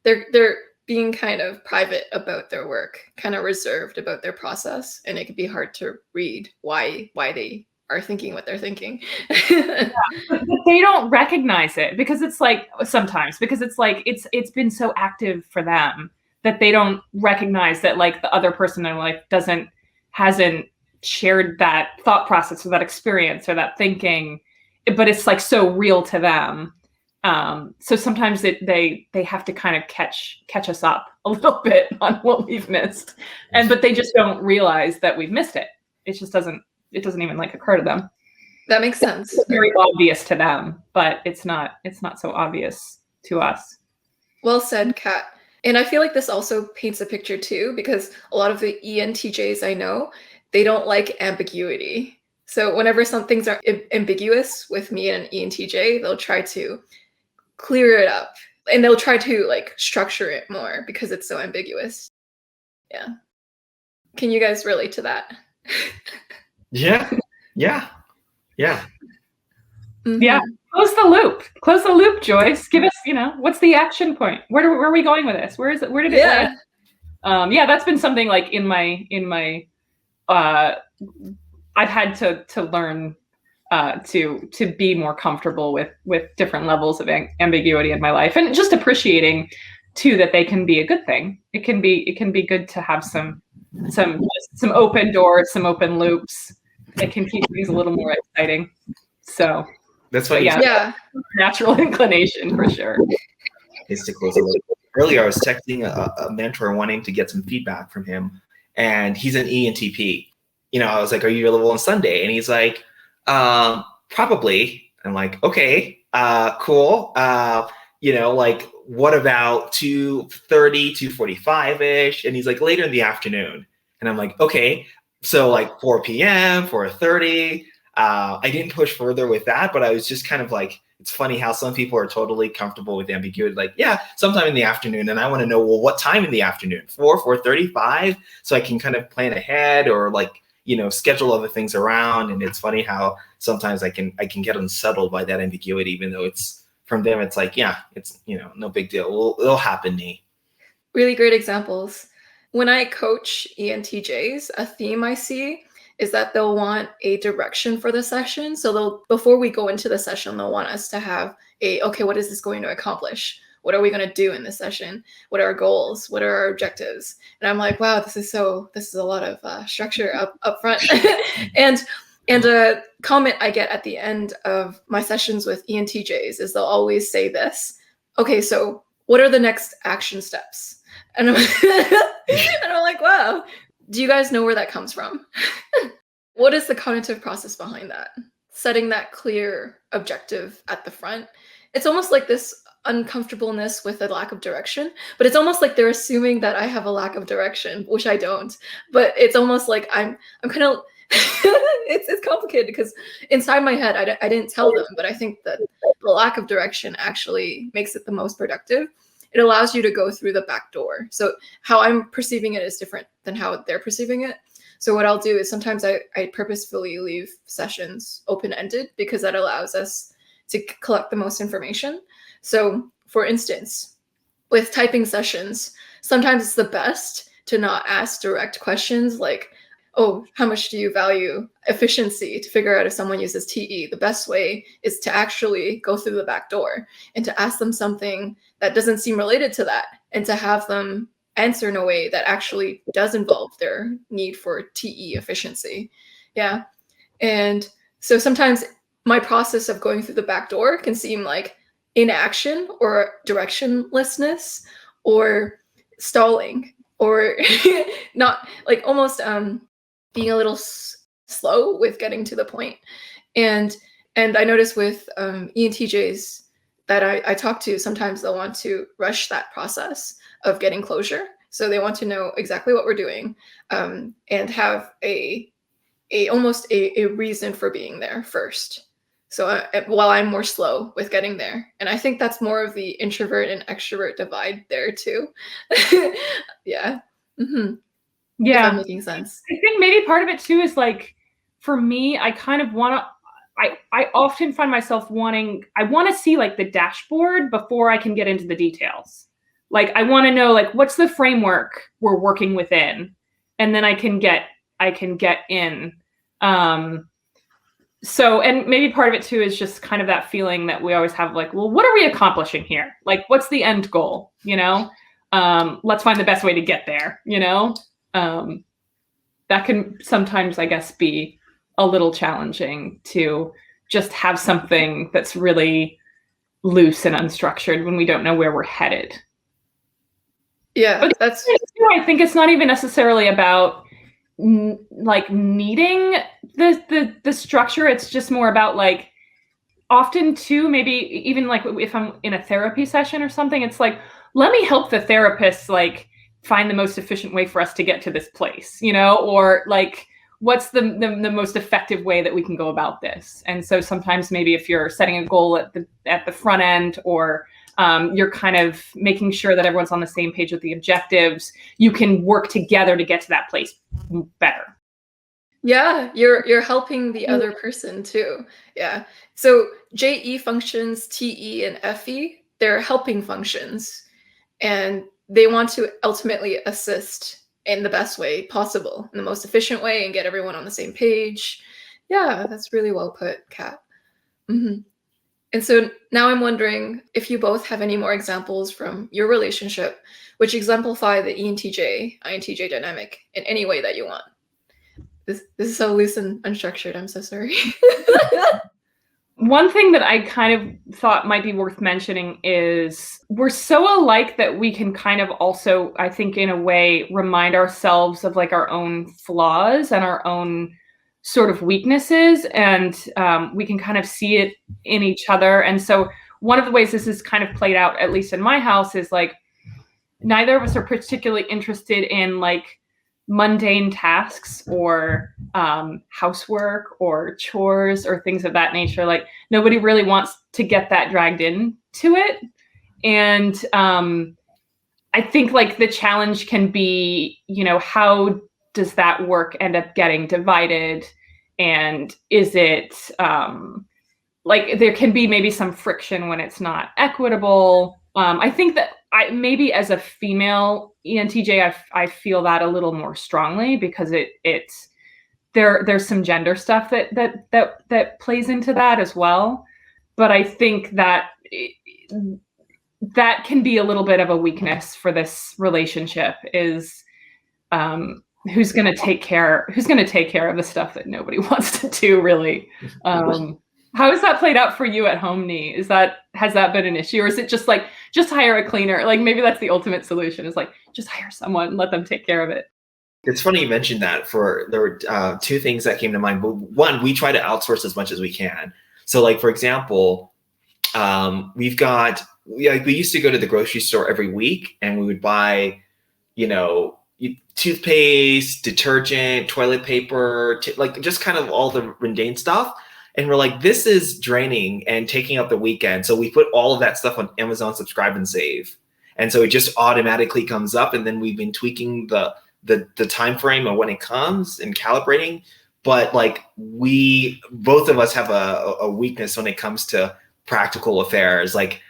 They're being kind of private about their work, kind of reserved about their process, and it can be hard to read why they are thinking what they're thinking. But they don't recognize it because it's like sometimes because it's like it's been so active for them that they don't recognize that like the other person in their life hasn't shared that thought process or that experience or that thinking, but it's like so real to them. So sometimes they have to kind of catch us up a little bit on what we've missed, but they just don't realize that we've missed it. It just doesn't even like occur to them. That makes sense. It's very obvious to them, but it's not so obvious to us. Well said, Kat. And I feel like this also paints a picture too, because a lot of the ENTJs I know, they don't like ambiguity. So whenever some things are ambiguous with me and an ENTJ, they'll try to clear it up and they'll try to like structure it more because it's so ambiguous. Yeah. Can you guys relate to that? Yeah. Mm-hmm. Yeah. Close the loop, Joyce. Give us, what's the action point? Where are we going with this? Where is it? Where did it land? That's been something like in my I've had to learn to be more comfortable with different levels of ambiguity in my life, and just appreciating too that they can be a good thing. It can be good to have some open doors, some open loops. It can keep things a little more exciting. So that's why, natural inclination for sure. Is to close a loop. Earlier, I was texting a mentor wanting to get some feedback from him, and he's an ENTP. I was like, "Are you available on Sunday?" And he's like, "Probably." I'm like, "Okay, cool. Like, what about 2:30, 2:45-ish?" And he's like, "Later in the afternoon." And I'm like, "Okay." So like 4 p.m., 4:30. I didn't push further with that, but I was just kind of like, it's funny how some people are totally comfortable with ambiguity. Like, yeah, sometime in the afternoon. And I want to know, well, what time in the afternoon? 4:35? So I can kind of plan ahead or like, schedule other things around. And it's funny how sometimes I can get unsettled by that ambiguity, even though it's from them, it's like, yeah, it's, no big deal. It'll happen, Nii. Really great examples. When I coach ENTJs, a theme I see is that they'll want a direction for the session. So before we go into the session, they'll want us to have okay, what is this going to accomplish? What are we going to do in this session? What are our goals? What are our objectives? And I'm like, wow, this is a lot of structure up front. and a comment I get at the end of my sessions with ENTJs is they'll always say this, okay, so what are the next action steps? And I'm like, wow, do you guys know where that comes from? What is the cognitive process behind that? Setting that clear objective at the front. It's almost like this uncomfortableness with a lack of direction, but it's almost like they're assuming that I have a lack of direction, which I don't. But it's almost like I'm kind of, it's complicated because inside my head, I didn't tell them, but I think that the lack of direction actually makes it the most productive. It allows you to go through the back door. So how I'm perceiving it is different than how they're perceiving it. So what I'll do is sometimes I purposefully leave sessions open-ended because that allows us to collect the most information. So for instance, with typing sessions, sometimes it's the best to not ask direct questions like, oh, how much do you value efficiency to figure out if someone uses TE? The best way is to actually go through the back door and to ask them something that doesn't seem related to that and to have them answer in a way that actually does involve their need for TE efficiency. Yeah. And so sometimes my process of going through the back door can seem like inaction or directionlessness or stalling or not, like almost being a little slow with getting to the point. And I notice with ENTJs that I talk to, sometimes they'll want to rush that process of getting closure. So they want to know exactly what we're doing and have almost a reason for being there first. So while I'm more slow with getting there. And I think that's more of the introvert and extrovert divide there too. Yeah. Mm-hmm. Yeah. If I'm making sense. I think maybe part of it too is like, for me, I kind of want to, I often find myself I want to see like the dashboard before I can get into the details. Like, I want to know, like, what's the framework we're working within? And then I can get in. So, and maybe part of it too is just kind of that feeling that we always have, like, well, what are we accomplishing here? Like, what's the end goal? Let's find the best way to get there. That can sometimes, I guess, be a little challenging to just have something that's really loose and unstructured when we don't know where we're headed. Yeah, but that's. I think it's not even necessarily about like needing the structure. It's just more about, like, often too, maybe even like if I'm in a therapy session or something, it's like, let me help the therapist like find the most efficient way for us to get to this place, or like, what's the most effective way that we can go about this? And so sometimes maybe if you're setting a goal at the front end, or you're kind of making sure that everyone's on the same page with the objectives, you can work together to get to that place better. Yeah, you're helping the other person too. Yeah. So JE functions, TE and FE, they're helping functions, and they want to ultimately assist in the best way possible, in the most efficient way, and get everyone on the same page. Yeah, that's really well put, Kat. Mm-hmm. And so now I'm wondering if you both have any more examples from your relationship which exemplify the ENTJ, INTJ dynamic in any way that you want. This is so loose and unstructured. I'm so sorry. One thing that I kind of thought might be worth mentioning is we're so alike that we can kind of also, I think, in a way, remind ourselves of like our own flaws and our own sort of weaknesses, and we can kind of see it in each other. And so one of the ways this is kind of played out, at least in my house, is like neither of us are particularly interested in like mundane tasks or housework or chores or things of that nature. Like nobody really wants to get that dragged into it. And I think like the challenge can be, how does that work end up getting divided? And is it like there can be maybe some friction when it's not equitable? I think that maybe as a female ENTJ, I feel that a little more strongly because it's there's some gender stuff that plays into that as well. But I think that that can be a little bit of a weakness for this relationship is who's going to take care of the stuff that nobody wants to do, really. How has that played out for you at home, Nii? Has that been an issue, or is it just like, just hire a cleaner? Like maybe that's the ultimate solution, is like, just hire someone and let them take care of it. It's funny you mentioned that. There were two things that came to mind. But one, we try to outsource as much as we can. So like, for example, we used to go to the grocery store every week and we would buy, toothpaste, detergent, toilet paper, like just kind of all the mundane stuff. And we're like, this is draining and taking up the weekend. So we put all of that stuff on Amazon Subscribe and Save. And so it just automatically comes up. And then we've been tweaking the time frame of when it comes and calibrating. But like both of us have a weakness when it comes to practical affairs. Like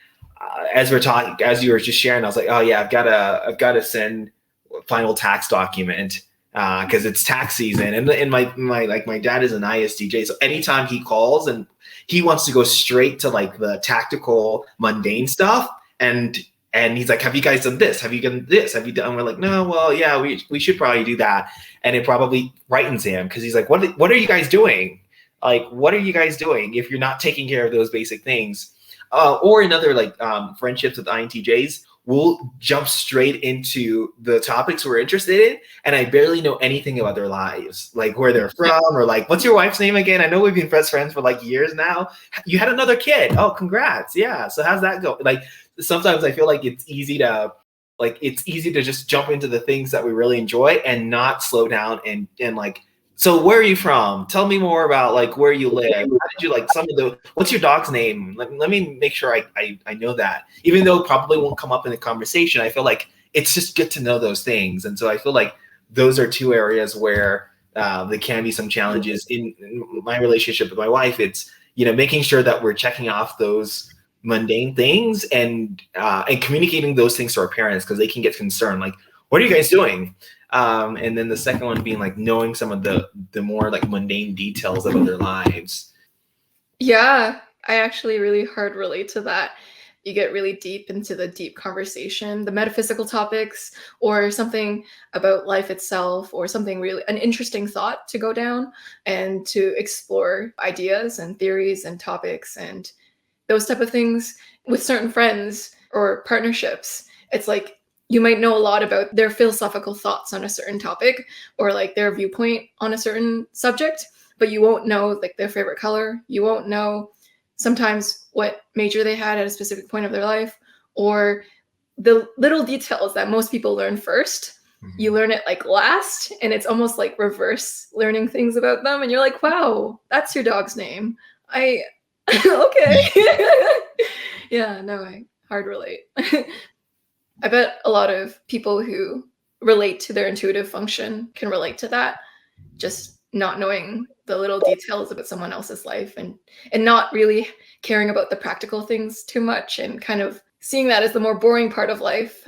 as we're talking, as you were just sharing, I was like, oh yeah, I've got to send a final tax document. Because it's tax season, and my dad is an ISTJ, so anytime he calls and he wants to go straight to like the tactical mundane stuff, and he's like, have you guys done this? Have you done this? Have you done? And we're like, no, well, yeah, we should probably do that, and it probably frightens him because he's like, what are you guys doing? Like, what are you guys doing if you're not taking care of those basic things? Or in other like friendships with INTJs, we'll jump straight into the topics we're interested in, and I barely know anything about their lives, like where they're from, or like, what's your wife's name again? I know we've been best friends for like years now. You had another kid. Oh, congrats. Yeah. So how's that go? Like sometimes I feel like it's easy to just jump into the things that we really enjoy and not slow down and like, so where are you from? Tell me more about like where you live. How did you like what's your dog's name? Let me make sure I know that. Even though it probably won't come up in the conversation, I feel like it's just good to know those things. And so I feel like those are two areas where there can be some challenges in my relationship with my wife. It's, making sure that we're checking off those mundane things and communicating those things to our parents, because they can get concerned. Like, what are you guys doing? And then the second one being like knowing some of the more like mundane details of their lives. Yeah, I actually really hard relate to that. You get really deep into the deep conversation, the metaphysical topics, or something about life itself, or something really an interesting thought to go down and to explore ideas and theories and topics and those type of things with certain friends or partnerships. It's like you might know a lot about their philosophical thoughts on a certain topic or like their viewpoint on a certain subject, but you won't know like their favorite color. You won't know sometimes what major they had at a specific point of their life, or the little details that most people learn first. You learn it like last, and it's almost like reverse learning things about them. And you're like, wow, that's your dog's name. I, okay. Yeah, no, I hard relate. I bet a lot of people who relate to their intuitive function can relate to that. Just not knowing the little details about someone else's life and not really caring about the practical things too much and kind of seeing that as the more boring part of life.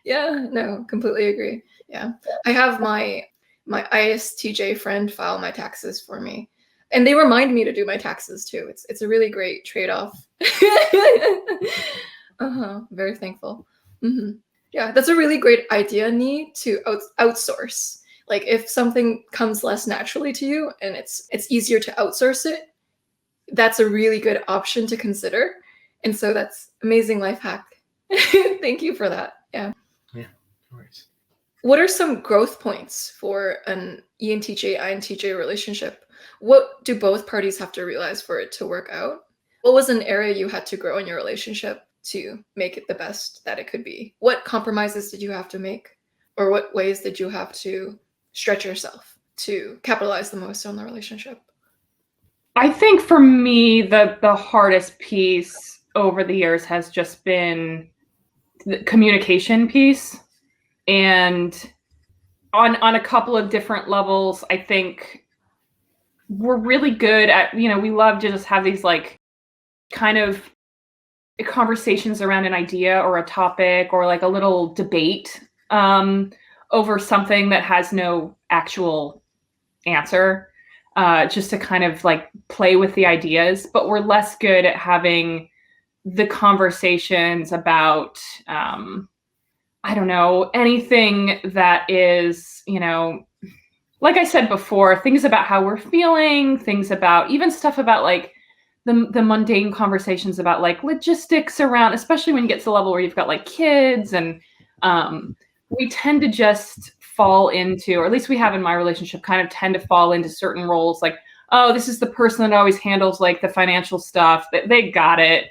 Yeah, no, completely agree. Yeah. I have my ISTJ friend file my taxes for me. And they remind me to do my taxes too. It's a really great trade-off. Very thankful. Yeah, that's a really great idea, Nii, to outsource. Like if something comes less naturally to you and it's easier to outsource it, that's a really good option to consider. And so that's amazing life hack. Thank you for that. Yeah. Yeah, of course. What are some growth points for an ENTJ INTJ relationship? What do both parties have to realize for it to work out? What was an area you had to grow in your relationship to make it the best that it could be? What compromises did you have to make? Or what ways did you have to stretch yourself to capitalize the most on the relationship? I think for me, the hardest piece over the years has just been the communication piece. And on a couple of different levels, I think we're really good at, we love to just have these like kind of conversations around an idea or a topic or like a little debate over something that has no actual answer, just to kind of like play with the ideas. But we're less good at having the conversations about, I don't know, anything that is, like I said before, things about how we're feeling, things about even stuff about like the mundane conversations about like logistics around, especially when you get to the level where you've got like kids, and we tend to just fall into, or at least we have in my relationship, kind of tend to fall into certain roles like, oh, this is the person that always handles like the financial stuff, that they got it,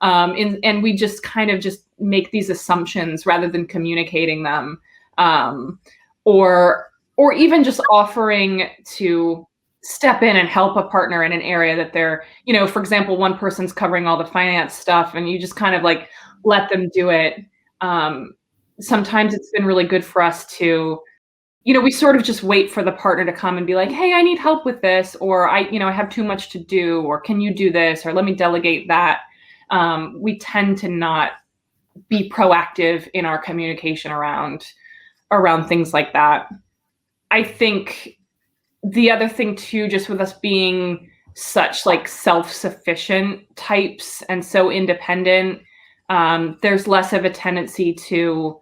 and we just kind of just make these assumptions rather than communicating them, or even just offering to step in and help a partner in an area that they're, for example, one person's covering all the finance stuff and you just kind of like let them do it. Sometimes it's been really good for us to, we sort of just wait for the partner to come and be like, hey, I need help with this, or I have too much to do, or can you do this, or let me delegate that. We tend to not be proactive in our communication around things like that. I think the other thing too, just with us being such like self-sufficient types and so independent, there's less of a tendency to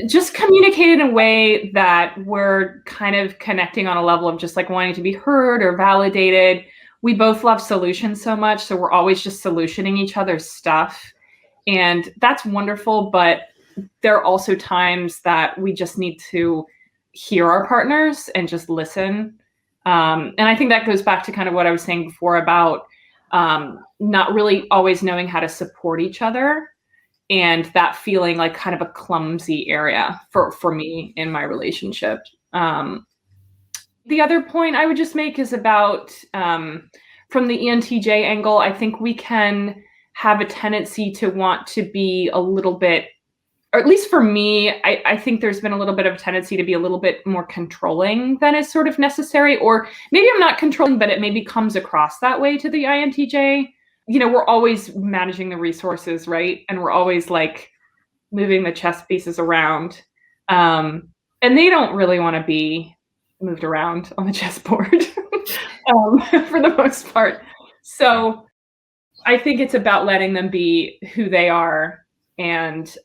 just communicate in a way that we're kind of connecting on a level of just like wanting to be heard or validated. We both love solutions so much, so we're always just solutioning each other's stuff. And that's wonderful, but there are also times that we just need to hear our partners and just listen. And I think that goes back to kind of what I was saying before about not really always knowing how to support each other, and that feeling like kind of a clumsy area for me in my relationship. The other point I would just make is about, from the ENTJ angle, I think we can have a tendency to want to be a little bit, or at least for me, I think there's been a little bit of a tendency to be a little bit more controlling than is sort of necessary. Or maybe I'm not controlling, but it maybe comes across that way to the INTJ. We're always managing the resources, right? And we're always like moving the chess pieces around. And they don't really want to be moved around on the chessboard. for the most part. So I think it's about letting them be who they are. And,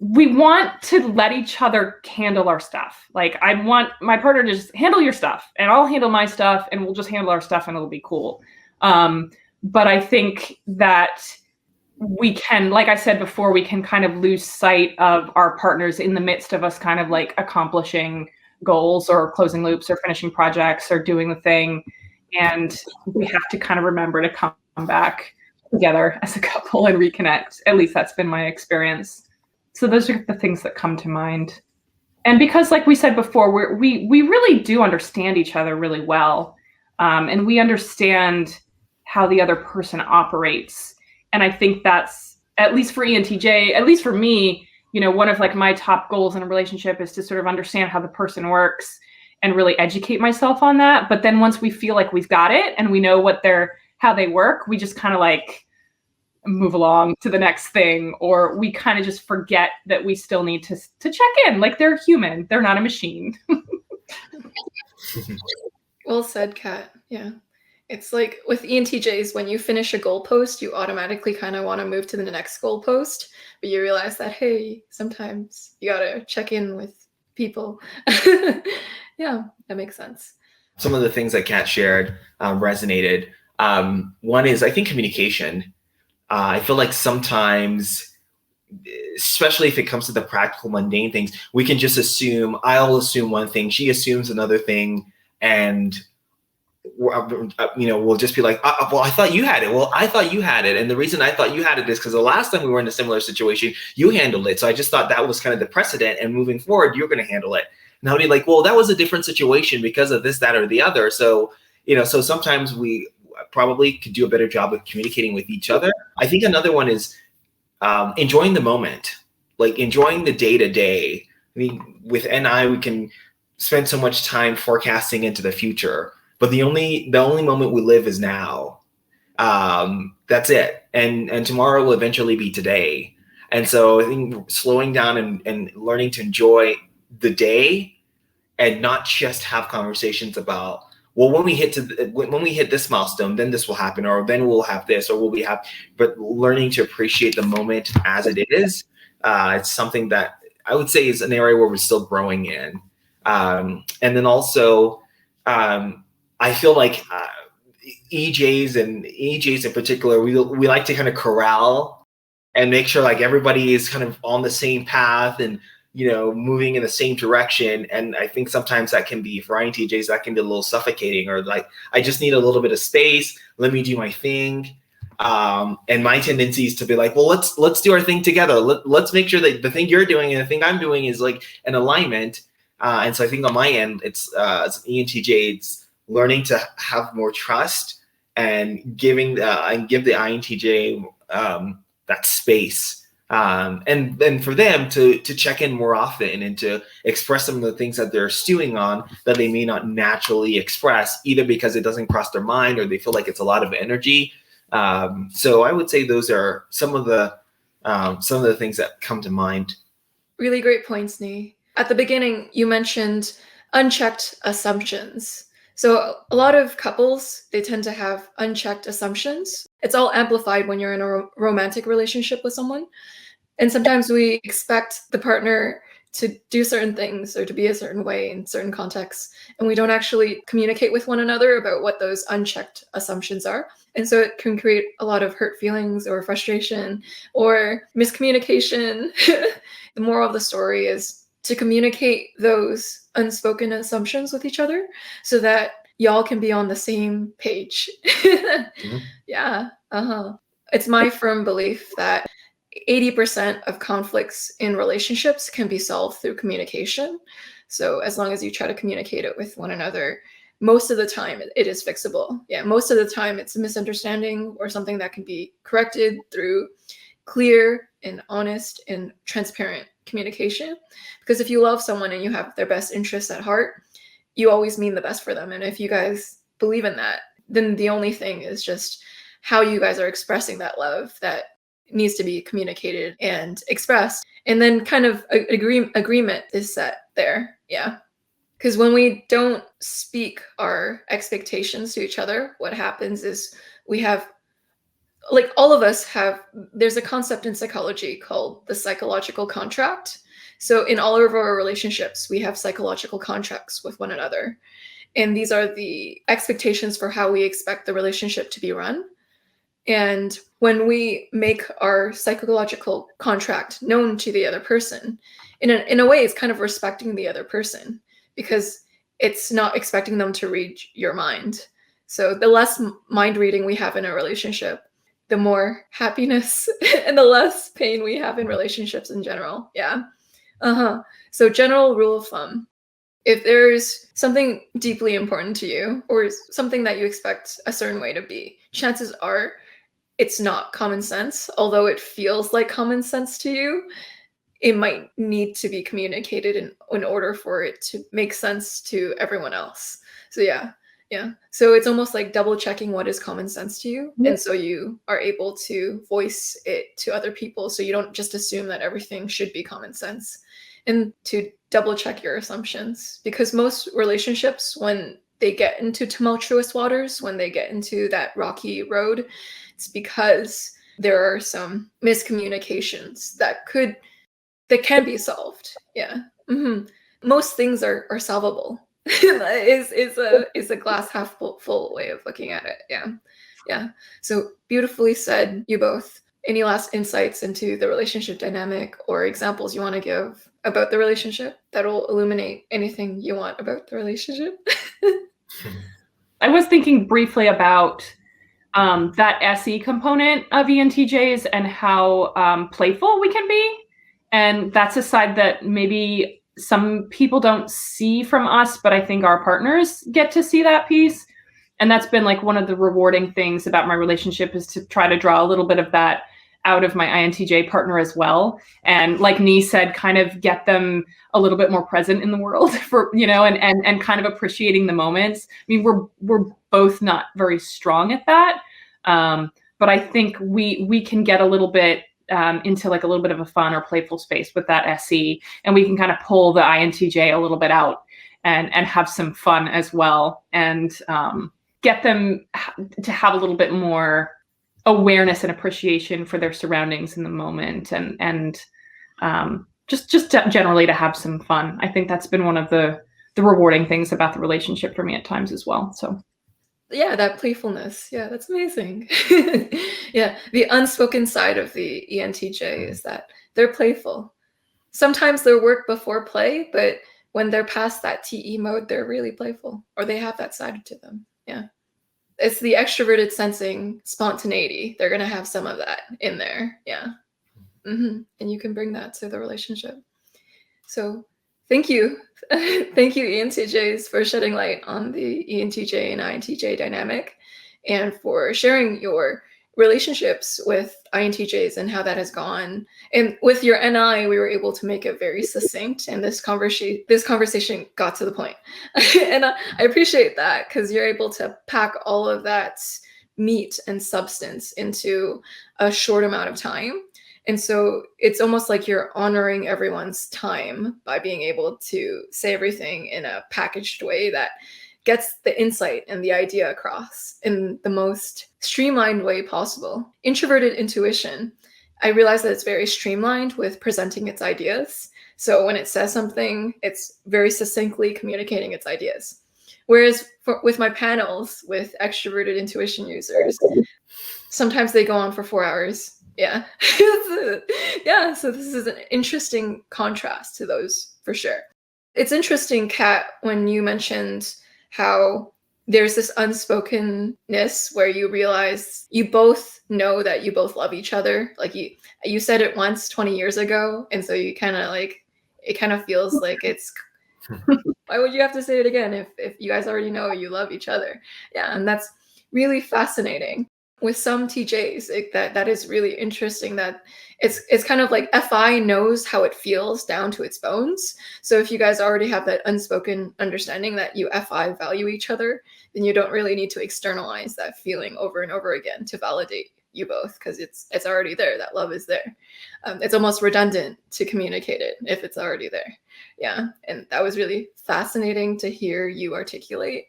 we want to let each other handle our stuff. Like, I want my partner to just handle your stuff and I'll handle my stuff and we'll just handle our stuff and it'll be cool. But I think that we can, like I said before, we can kind of lose sight of our partners in the midst of us kind of like accomplishing goals or closing loops or finishing projects or doing the thing. And we have to kind of remember to come back together as a couple and reconnect. At least that's been my experience. So those are the things that come to mind. And because, like we said before, we really do understand each other really well. And we understand how the other person operates. And I think that's, at least for ENTJ, at least for me, one of like my top goals in a relationship is to sort of understand how the person works and really educate myself on that. But then once we feel like we've got it and we know how they work, we just kind of like move along to the next thing, or we kind of just forget that we still need to check in. Like, they're human, they're not a machine. Well said, Kat. Yeah. It's like with ENTJs, when you finish a goalpost, you automatically kind of want to move to the next goalpost, but you realize that, hey, sometimes you got to check in with people. Yeah, that makes sense. Some of the things that Kat shared resonated. One is, I think, communication. I feel like sometimes, especially if it comes to the practical, mundane things, we can just assume, I'll assume one thing, she assumes another thing, and we'll just be like, well, I thought you had it. Well, I thought you had it. And the reason I thought you had it is because the last time we were in a similar situation, you handled it. So I just thought that was kind of the precedent, and moving forward, you're going to handle it. And I'll be like, well, that was a different situation because of this, that, or the other. So, so sometimes we probably could do a better job of communicating with each other. I think another one is enjoying the moment, like enjoying the day to day. I mean, with NI, we can spend so much time forecasting into the future, but the only moment we live is now. That's it. And tomorrow will eventually be today. And so I think slowing down and learning to enjoy the day and not just have conversations about, well, when we hit this milestone, then this will happen, or then we'll have this, or but learning to appreciate the moment as it is. It's something that I would say is an area where we're still growing in. And then also, I feel like EJs in particular, we like to kind of corral and make sure like everybody is kind of on the same path and moving in the same direction. And I think sometimes that can be, for INTJs, that can be a little suffocating, or like, I just need a little bit of space. Let me do my thing. And my tendency is to be like, well, let's do our thing together. Let's make sure that the thing you're doing and the thing I'm doing is like an alignment. And so I think on my end, it's as an ENTJ, it's learning to have more trust and give the INTJ that space. And then for them to check in more often and to express some of the things that they're stewing on that they may not naturally express, either because it doesn't cross their mind or they feel like it's a lot of energy. So I would say those are some of the things that come to mind. Really great points, Nii. At the beginning, you mentioned unchecked assumptions. So a lot of couples, they tend to have unchecked assumptions. It's all amplified when you're in a romantic relationship with someone. And sometimes we expect the partner to do certain things or to be a certain way in certain contexts, and we don't actually communicate with one another about what those unchecked assumptions are. And so it can create a lot of hurt feelings or frustration or miscommunication. The moral of the story is to communicate those unspoken assumptions with each other so that y'all can be on the same page. Mm-hmm. Yeah. It's my firm belief that 80% of conflicts in relationships can be solved through communication. So as long as you try to communicate it with one another, most of the time it is fixable. Yeah, most of the time it's a misunderstanding or something that can be corrected through clear and honest and transparent communication. Because if you love someone and you have their best interests at heart, you always mean the best for them. And if you guys believe in that, then the only thing is just how you guys are expressing that love that needs to be communicated and expressed. And then kind of agreement is set there. Yeah. Because when we don't speak our expectations to each other, what happens is we have, like all of us have, there's a concept in psychology called the psychological contract. So in all of our relationships, we have psychological contracts with one another. And these are the expectations for how we expect the relationship to be run. And when we make our psychological contract known to the other person, in a way, it's kind of respecting the other person, because it's not expecting them to read your mind. So the less mind reading we have in a relationship, the more happiness and the less pain we have in relationships in general. Yeah. So general rule of thumb, if there's something deeply important to you or something that you expect a certain way to be, chances are it's not common sense. Although it feels like common sense to you, it might need to be communicated in order for it to make sense to everyone else. So yeah. So it's almost like double checking what is common sense to you. And so you are able to voice it to other people. So you don't just assume that everything should be common sense, and to double check your assumptions, because most relationships, when they get into tumultuous waters, when they get into that rocky road, it's because there are some miscommunications that can be solved. Yeah. Most things are solvable. is a glass half full way of looking at it. Yeah. So beautifully said, you both. Any last insights into the relationship dynamic or examples you want to give about the relationship that will illuminate anything you want about the relationship? I was thinking briefly about that SE component of ENTJs and how playful we can be. And that's a side that maybe some people don't see from us, but I think our partners get to see that piece. And that's been like one of the rewarding things about my relationship, is to try to draw a little bit of that out of my INTJ partner as well. And like Nii said, kind of get them a little bit more present in the world for, and kind of appreciating the moments. I mean, we're both not very strong at that. But I think we can get a little bit into like a little bit of a fun or playful space with that SE, and we can kind of pull the INTJ a little bit out and have some fun as well, and get them to have a little bit more awareness and appreciation for their surroundings in the moment, and just generally to have some fun. I think that's been one of the rewarding things about the relationship for me at times as well. So yeah, that playfulness. Yeah, that's amazing. Yeah, the unspoken side of the ENTJ is that they're playful. Sometimes they're work before play, but when they're past that TE mode, they're really playful, or they have that side to them. Yeah. It's the extroverted sensing spontaneity. They're going to have some of that in there. Yeah. And you can bring that to the relationship. So thank you. Thank you, ENTJs, for shedding light on the ENTJ and INTJ dynamic, and for sharing your relationships with INTJs and how that has gone. And with your NI, we were able to make it very succinct, and this conversation got to the point. And I appreciate that, because you're able to pack all of that meat and substance into a short amount of time. And so it's almost like you're honoring everyone's time by being able to say everything in a packaged way that gets the insight and the idea across in the most streamlined way possible. Introverted intuition, I realize that it's very streamlined with presenting its ideas. So when it says something, it's very succinctly communicating its ideas. Whereas with my panels with extroverted intuition users, sometimes they go on for 4 hours. Yeah. Yeah. So this is an interesting contrast to those, for sure. It's interesting, Kat, when you mentioned how there's this unspokenness where you realize you both know that you both love each other. Like you said it once 20 years ago. And so you kind of like, it kind of feels like it's, why would you have to say it again if you guys already know you love each other? Yeah. And that's really fascinating. With some TJs, that is really interesting, that it's kind of like FI knows how it feels down to its bones. So if you guys already have that unspoken understanding that you FI value each other, then you don't really need to externalize that feeling over and over again to validate you both because it's already there. That love is there. It's almost redundant to communicate it if it's already there. Yeah. And that was really fascinating to hear you articulate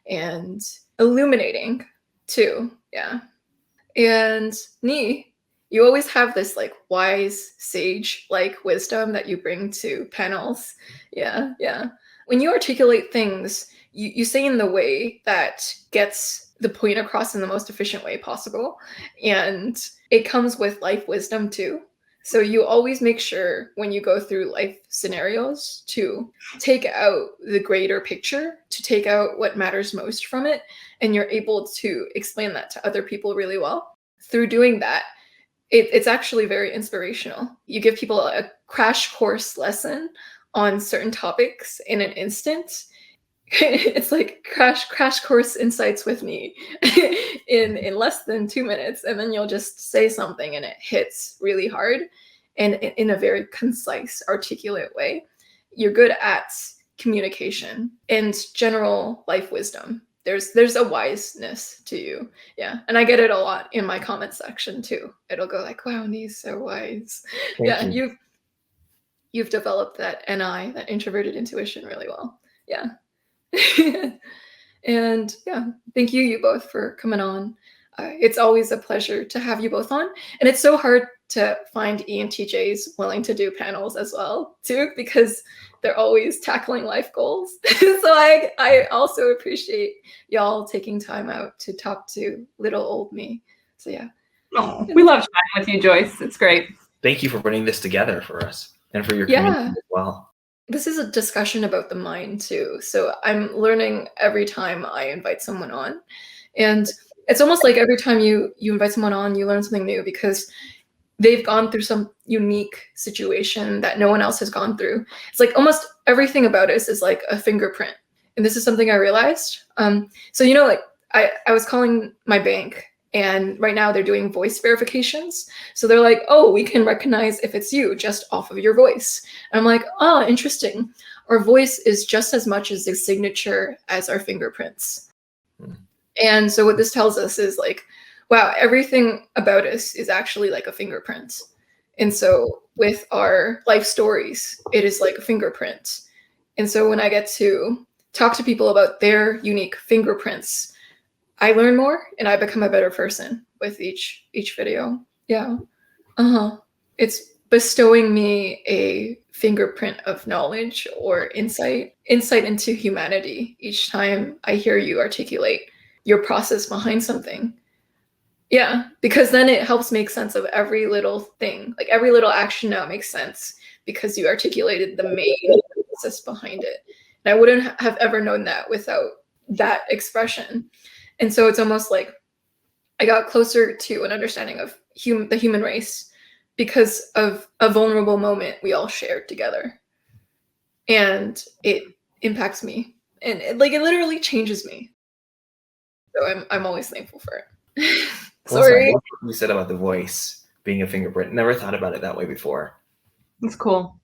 and illuminating too. Yeah. And Nii, you always have this like wise sage like wisdom that you bring to panels. Yeah. Yeah. When you articulate things, you say in the way that gets the point across in the most efficient way possible. And it comes with life wisdom too. So you always make sure when you go through life scenarios to take out the greater picture, to take out what matters most from it. And you're able to explain that to other people really well. Through doing that, it's actually very inspirational. You give people a crash course lesson on certain topics in an instant. It's like crash course insights with me in less than 2 minutes, and then you'll just say something and it hits really hard and in a very concise, articulate way. You're good at communication and general life wisdom. There's a wiseness to you. Yeah. And I get it a lot in my comment section too. It'll go like, wow, Nii's so wise. Thank you. You've developed that NI, that introverted intuition really well. Yeah. And yeah, thank you both for coming on. It's always a pleasure to have you both on. And it's so hard to find ENTJs willing to do panels as well too, because they're always tackling life goals. So I also appreciate y'all taking time out to talk to little old me. So yeah. Oh, we love chatting with you, Joyce. It's great. Thank you for putting this together for us and for your community as well. This is a discussion about the mind too. So I'm learning every time I invite someone on. And it's almost like every time you invite someone on, you learn something new because they've gone through some unique situation that no one else has gone through. It's like almost everything about us is like a fingerprint. And this is something I realized. So, like I was calling my bank, and right now they're doing voice verifications. So they're like, oh, we can recognize if it's you just off of your voice. And I'm like, oh, interesting. Our voice is just as much as a signature as our fingerprints. And so what this tells us is like, wow, everything about us is actually like a fingerprint. And so with our life stories, it is like a fingerprint. And so when I get to talk to people about their unique fingerprints, I learn more and I become a better person with each video. Yeah. It's bestowing me a fingerprint of knowledge or insight into humanity each time I hear you articulate your process behind something. Yeah, because then it helps make sense of every little thing. Like every little action now makes sense because you articulated the main process behind it. And I wouldn't have ever known that without that expression. And so it's almost like I got closer to an understanding of the human race because of a vulnerable moment we all shared together. And it impacts me. And it literally changes me. So I'm always thankful for it. Sorry. What you said about the voice being a fingerprint. Never thought about it that way before. That's cool.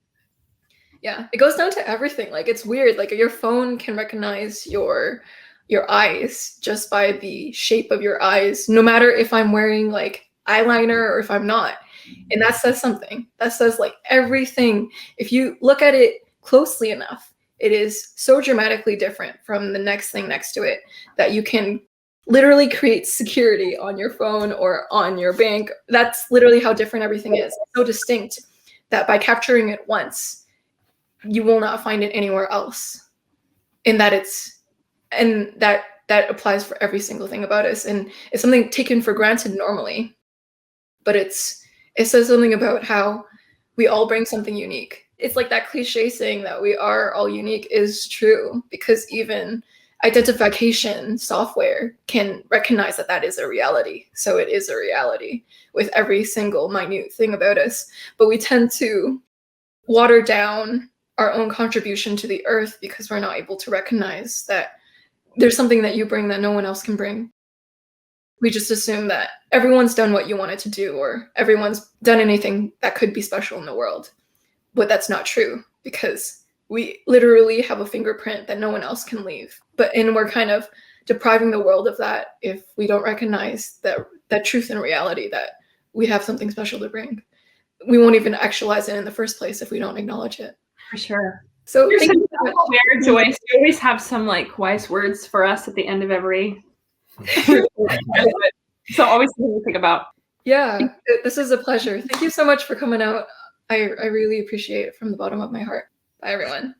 Yeah, it goes down to everything. Like it's weird. Like your phone can recognize your eyes just by the shape of your eyes, no matter if I'm wearing like eyeliner or if I'm not. And that says something. That says like everything. If you look at it closely enough, it is so dramatically different from the next thing next to it that you can literally create security on your phone or on your bank. That's literally how different everything is. It's so distinct that by capturing it once, you will not find it anywhere else. And that applies for every single thing about us. And it's something taken for granted normally, but it says something about how we all bring something unique. It's like that cliche saying that we are all unique is true, because even identification software can recognize that that is a reality. So it is a reality with every single minute thing about us. But we tend to water down our own contribution to the earth because we're not able to recognize that there's something that you bring that no one else can bring. We just assume that everyone's done what you wanted to do, or everyone's done anything that could be special in the world. But that's not true, because we literally have a fingerprint that no one else can leave. And we're kind of depriving the world of that if we don't recognize that truth and reality that we have something special to bring. We won't even actualize it in the first place if we don't acknowledge it. For sure. So You're thank you so aware, Joyce. You always have some like wise words for us at the end of every. So always something to think about. Yeah, this is a pleasure. Thank you so much for coming out. I really appreciate it from the bottom of my heart. Bye, everyone.